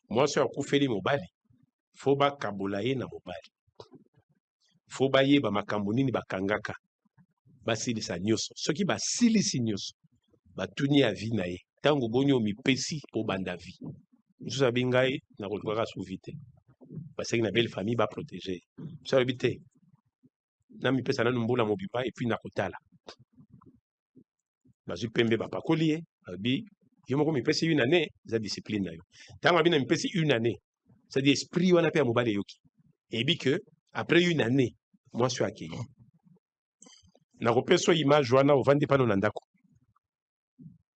mwasi oyo akufeli mobali fo bakabola ye na mobali fo bayeba makambo nini bakangaka basilisa nyonso soki basilisi nyonso batuni ya vi na ye ntango boni omipesi po banda vi mosusu abi ngai nakolukaka suvi te baseki na belle famille baprotege mosusu alobi te namipesa nanu mbula mobimba epuis nakotala bazwi pembe bapakoli ye alobi yo moko mipesi une année eza discipline na yo ntango abi na mipesi une année c'est-à-dire esprit wana mpe ya mobali eyoki eyebi que après une année mwasi oyo akei nakopesa image wana ovandi pano na ndako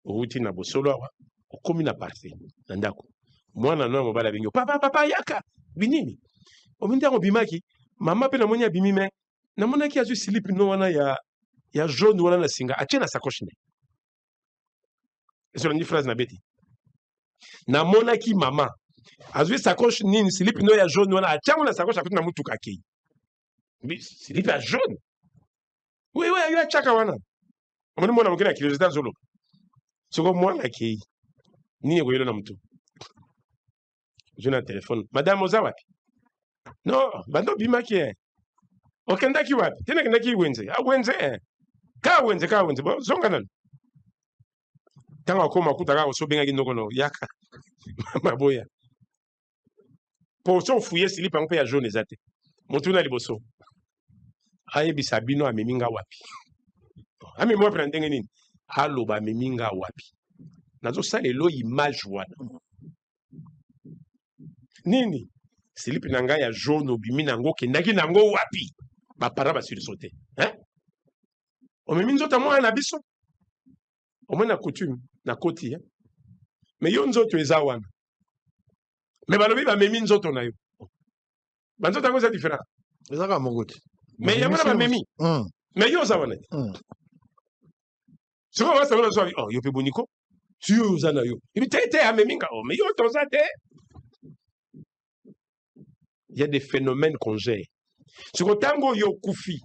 outi na bosolo awa okomi na parti na ndako mwana no ya mobali abengi papa yaka binini omindi yango obimaki mama mpe namoni abimi me namonaki azwi silipe no wana ya jaune wana na singa atie na sacoche ne esolandi phrase na beti namonaki mama azwi sacoche nini silipe no ya jaune wana atiango na sacoche akuti na mutuka akei silipe ya jaune oui yo atiaka wana omoni mwana moke na curiosité azoloba soko mwana akei nini ekoyelo na mutu Je n'ai un téléphone. Madame Ozawapi. Non, bando bimaki. Okendaki wapi? Tena kendaki wenze. Ah wenze. Ka wenze. Bon, zonganan. Tanga koma kutaka osobenga kindokono yaka. Maboya. Pour so fouiller slip en pe ya jaune ezate. Motuna liboso. Ayebisa bino ameminga wapi. Ami moi prendenge nini? Aloba ameminga wapi. Nazo salelo image wana. Nini? Slip nanga ya jaune obimi nango kendaki nango wapi? Ba para ba sur sauter. Hein? Omemi nzota mwa na biso. Omwe na coutume na koti hein. Mais yo nzoto eza wana. Mais balobi ba memi nzoto na yo. Ba nzoto ngo za différent. Ezaka mongoti. Mais yamana ba memi. Mais yo za wana. Siko ba sa ngona so oh yo pe boniko. Tu yo za na yo. Ibi tete a memi nga oh mais yo to za te. Il y a des phénomènes qu'on gère. Sur le tango yo kufi.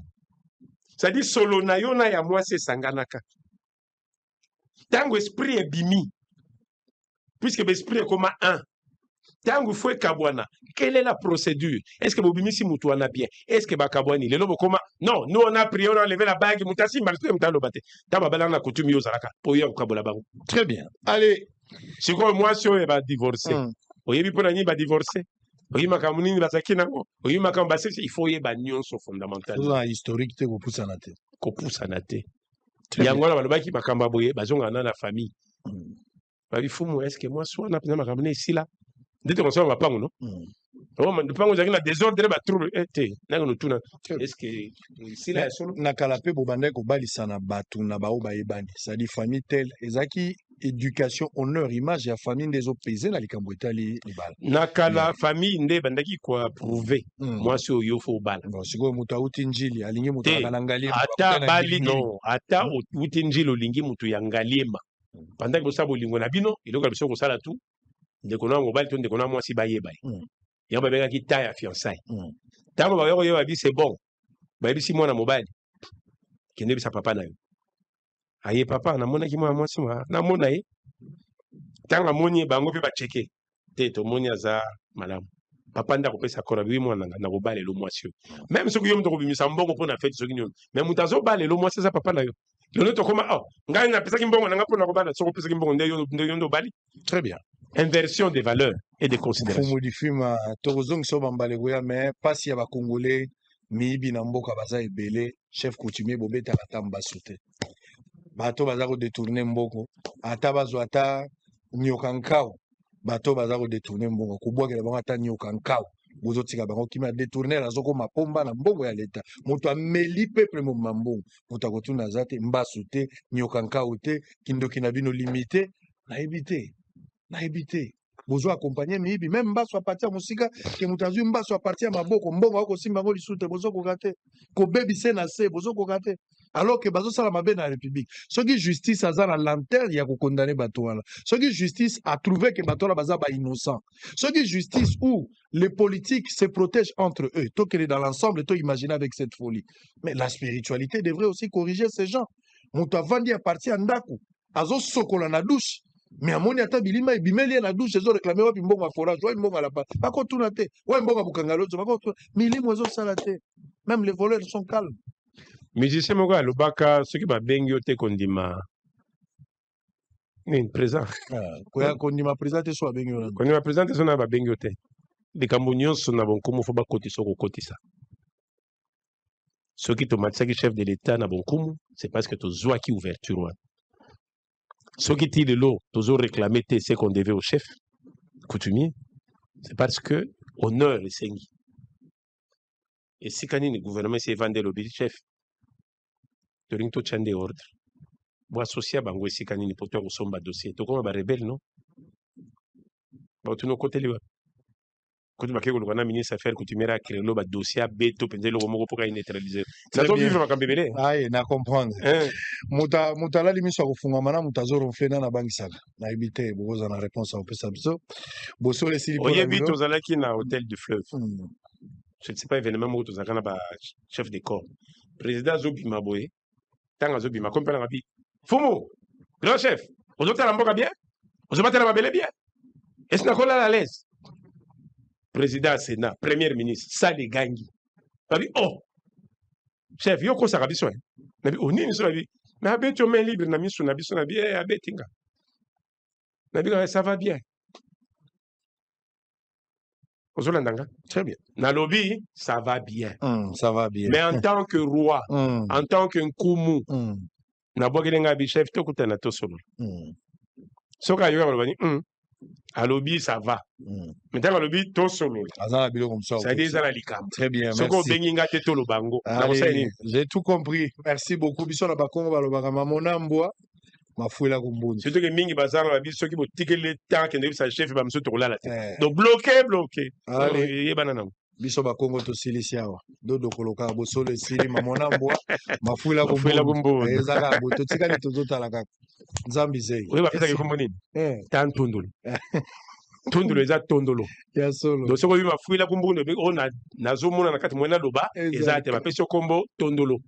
Ça dit solo na yo na ya moi c'est sanganaka. Tango esprit est bimi. Puisque l'esprit est comme un. Tango fouet kabwana. Quelle est la procédure? Est-ce que bobimi si mutu ana bien? Est-ce que bakabwani le lobo koma? Non, nous on a prié, on a levé la bague, mutasi malgré mutalo bate. Taba balana coutume yo zalaka. Poya ukabola bango. Très bien. Allez. C'est quoi moi si on va divorcer? Oyebi pona ni ba divorcer. Il faut y avoir une nuance fondamentale. C'est un historique que vous poussez en tête. Ko pousse en tête. Il y a un gars qui m'a cambaboyé, bazon a la famille. Il faut moi est-ce que moi soit na pena makamne ici là. Dès que on va pas non. Oh man, pas on a un désordre ba trouble été. Na no tuna. Est-ce que ici là solo na kalape bo bande ko balisa na batu na ba o ba ebani. Ça dit famille telle ezaki éducation honneur image ya famille des autres pays na likambo etali libala. Na kala famille nde bandaki quoi prouver. Moi si yo fo bala. Bon siko mutu auti njili alingi mutu akanangalia. Ata bali non, ata uti njili olingi mutu yangaliema. Pendant que ça bolingo na bino, iloko biso ko sala tout. Ndeko na mobile to ndeko na moi si baye baye. Ya ba bega ki ta ya fiançailles. Tango ba yo ba bi c'est bon. Ba bi si moi na mobile. Kende bi sa papa na yo. Aye papa na mona ki moi si moi na mona ye. Tanga moni bango pe ba checker. Te to moni aza madame. Papa nda ko pesa kora bi moi na ko bale lo moi si. Même ce que yo mto ko bi mi sambongo pona fête so kinyo. Mais mutazo bale lo moi ça papa na yo. Le noto koma oh ngai na pesa kimbongo na ngapo na ko bale so ko pesa kimbongo nde yo bali. Très bien. Inversion des valeurs et des considérations. Faut modifier ma torozong so bambale goya mais pas si ya ba congolais mibi na mboka baza ebele chef coutumier bobeta katamba soute. Bato baza ko détourner mboko ata bazo ata nyokankao bato baza ko détourner mboko kubwakela bango ata nyokankao bozotika bango kima détourner azoko mapomba na mbongo ya leta moto ameli peuple mo mambongo moto akotuna zate mbasu te nyokankao te kindoki na bino limité na éviter. Na éviter. Bozo accompagner mibi même mbaso a partir musika ke mutazu mbaso a partir maboko mbongo ako simba ngo lisute bozo ko kate ko bebi sena se bozo ko kate alors que bazo sala mabe na république ce qui justice aza na lanterne ya ko condamner bato wala ce qui justice a trouvé que bato la baza ba innocent ce qui justice où les politiques se protègent entre eux to que dans l'ensemble to imaginer avec cette folie mais la spiritualité devrait aussi corriger ces gens moto avandi a partir ndaku azo sokola na douche. Mais amoni ata bilima ebimeli na douche ezo réclamer wapi mbongo ya forage wa mbongo la pa bako tuna te wa mbongo bukangalo zo bako tuna milimo ezo sala te même les voleurs sont calmes musicien moko alobaka soki babengi yo te kondima ni présent koya kondima présent te so abengi yo kondima présent te so na babengi yo te likambo nyonso na bonkumu fo bakotisa kokotisa soki tomatisaki chef de l'état na bonkumu c'est parce que tozwaki ouverture wana. Ce qui dit de l'eau, toujours réclamé ce qu'on devait au chef coutumier, c'est parce que honneur est sengi. Et si quand le gouvernement s'est vendu le chef, de ringto chande ordre, bo associé à bango si quand il peut au somba dossier, to comme ba rebelle non, ba tu no côté liwa. Quand ba kego le ministre affaires coutumières a créé le dossier beto penser le moko pour neutraliser. Ça doit vivre comme bébé. Ah, na comprendre. Muta la limiso kufunga mana mutazoro mfena na bangisaka. Na ibite boza na réponse au pesa biso. Boso les sili pour. Oye bito zalaki na hôtel du fleuve. Je ne sais pas événement mo to zakana ba chef de corps. Président Zobi Maboye. Tanga Zobi ma compagnie rabi. Fumo. Grand chef. Ozo tala mboka bien? Ozo batela mabele bien? Est-ce na kola à l'aise? président du Sénat, premier ministre, ça les gagne. Oh, chef, yo ko sakabiso. Mais on ni so bi. Mais abet yo main libre na miso na biso na bi abetinga. Na bi ça va bien. Ozolandanga, très bien. Na lobby, ça va bien. Ça va bien. Mais en tant que roi, en tant que Nkumu, na bogelenga bi chef to kutana to solo. Soka yo ba ni à lobby ça va. Mais dans le lobby to solo. Ça dit ça la likam. Très bien, merci. Soko benginga te to lo bango. J'ai tout compris. Merci beaucoup. Biso na bakongo ba lo ba mamona mbwa. Mafouila kumbuni. Surtout que mingi bazar la biso qui bo tikele temps que ne sa chef ba mso to la tête. Donc bloqué. Allez, ye banana. Biso bakongo to silisiawa. Dodo koloka bo solo sili mamona mbwa. Mafouila kumbuni. Ezaka bo to tikali to talaka. Nzambi zei. Oui, ba feta ke kumbuni. Tan tondolo. Tondolo eza tondolo. Ya solo. Donc soko biba fuila kumbuni be on na zomona na kati mwena loba ezate ba pesi kombo tondolo.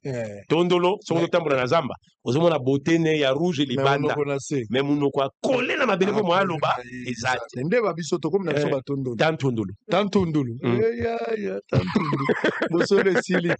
Tondolo soko tambola na zamba. Ozomona botene ya rouge libanda. Mais munoko akole na mabele ko mwa loba ezate. Nde ba biso to comme na biso ba tondolo. Tan tondolo. Tan tondolo. Ya tan tondolo. Bo solo sili.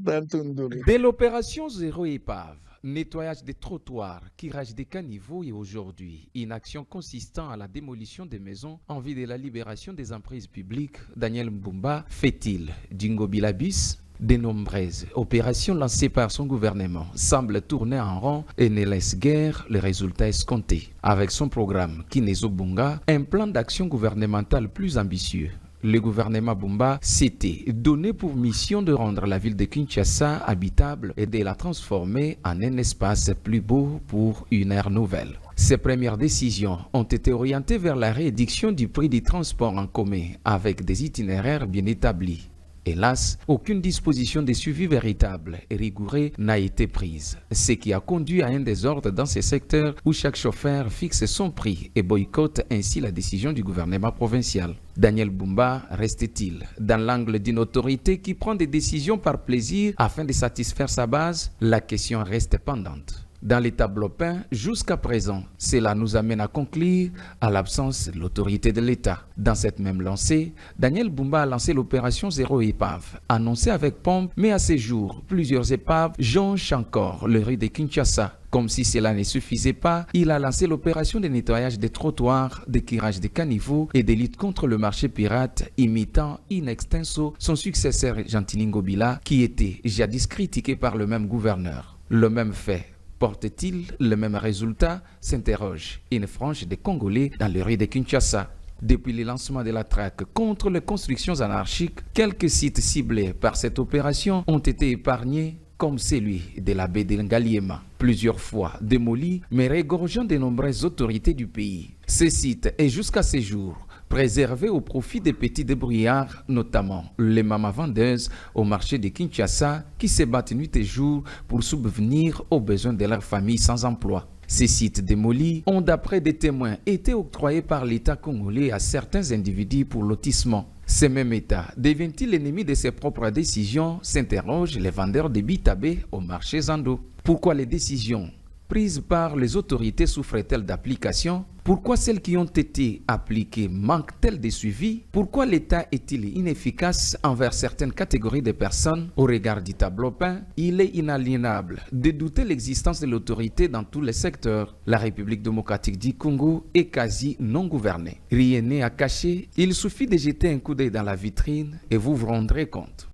Tan tondolo. De l'opération Zéro Épave. Nettoyage des trottoirs, curage des caniveaux et aujourd'hui, une action consistant à la démolition des maisons en vue de la libération des emprises publiques, Daniel Mbumba fait-il Dingo Bilabis? De nombreuses opérations lancées par son gouvernement semblent tourner en rond et ne laissent guère les résultats escomptés. Avec son programme Kinezo Bunga, un plan d'action gouvernemental plus ambitieux, le gouvernement Bumba s'était donné pour mission de rendre la ville de Kinshasa habitable et de la transformer en un espace plus beau pour une ère nouvelle. Ces premières décisions ont été orientées vers la réduction du prix du transport en commun avec des itinéraires bien établis. Hélas, aucune disposition de suivi véritable et rigoureux n'a été prise, ce qui a conduit à un désordre dans ces secteurs où chaque chauffeur fixe son prix et boycotte ainsi la décision du gouvernement provincial. Daniel Bumba reste-t-il dans l'angle d'une autorité qui prend des décisions par plaisir afin de satisfaire sa base? La question reste pendante. Dans les tableaux peints, jusqu'à présent, cela nous amène à conclure à l'absence de l'autorité de l'État. Dans cette même lancée, Daniel Bumba a lancé l'opération Zéro Épave, annoncée avec pompe, mais à ces jours, plusieurs épaves jonchent encore le rue de Kinshasa. Comme si cela ne suffisait pas, il a lancé l'opération de nettoyage des trottoirs, de curage des caniveaux et de lutte contre le marché pirate, imitant in extenso son successeur Gentili Ngobila, qui était jadis critiqué par le même gouverneur. Le même fait porte-t-il le même résultat? S'interroge une frange des Congolais dans le rue de Kinshasa. Depuis le lancement de la traque contre les constructions anarchiques, quelques sites ciblés par cette opération ont été épargnés, comme celui de la baie de Ngaliema, plusieurs fois démoli, mais regorgeant de nombreuses autorités du pays. Ce site est jusqu'à ce jour préservé au profit des petits débrouillards, notamment les mamas vendeuses au marché de Kinshasa qui se battent nuit et jour pour subvenir aux besoins de leurs familles sans emploi. Ces sites démolis ont, d'après des témoins, été octroyés par l'État congolais à certains individus pour lotissement. Ce même État devient-il l'ennemi de ses propres décisions? S'interrogent les vendeurs de bitabé au marché Zando. Pourquoi les décisions prises par les autorités souffrent-elles d'application? Pourquoi celles qui ont été appliquées manquent-elles de suivi? Pourquoi l'État est-il inefficace envers certaines catégories de personnes? Au regard du tableau peint, il est inaliénable de douter l'existence de l'autorité dans tous les secteurs. La République démocratique du Congo est quasi non gouvernée. Rien n'est à cacher, il suffit de jeter un coup d'œil dans la vitrine et vous vous rendrez compte.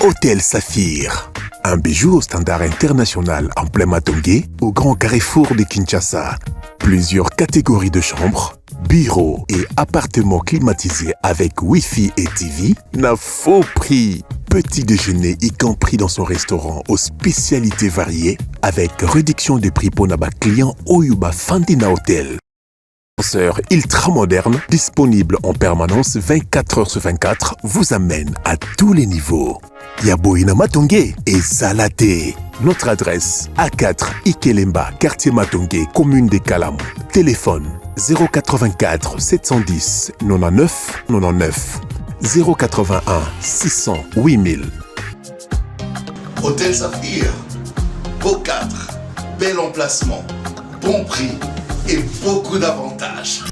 Hôtel Saphir, un bijou au standard international en plein Matongé, au grand carrefour de Kinshasa. Plusieurs catégories de chambres, bureaux et appartements climatisés avec Wi-Fi et TV, n'a faux prix. Petit déjeuner y compris dans son restaurant aux spécialités variées, avec réduction des prix pour naba clients Oyuba Fandina Hotel. Ascenseur ultra moderne, disponible en permanence 24 heures sur 24, vous amène à tous les niveaux. Yaboina Matongé et Salaté. Notre adresse A4 Ikelemba, quartier Matongé, commune des Kalam. Téléphone 084 710 99 99 081 600 8000. Hôtel Saphir, beau cadre, bel emplacement, bon prix et beaucoup d'avantages.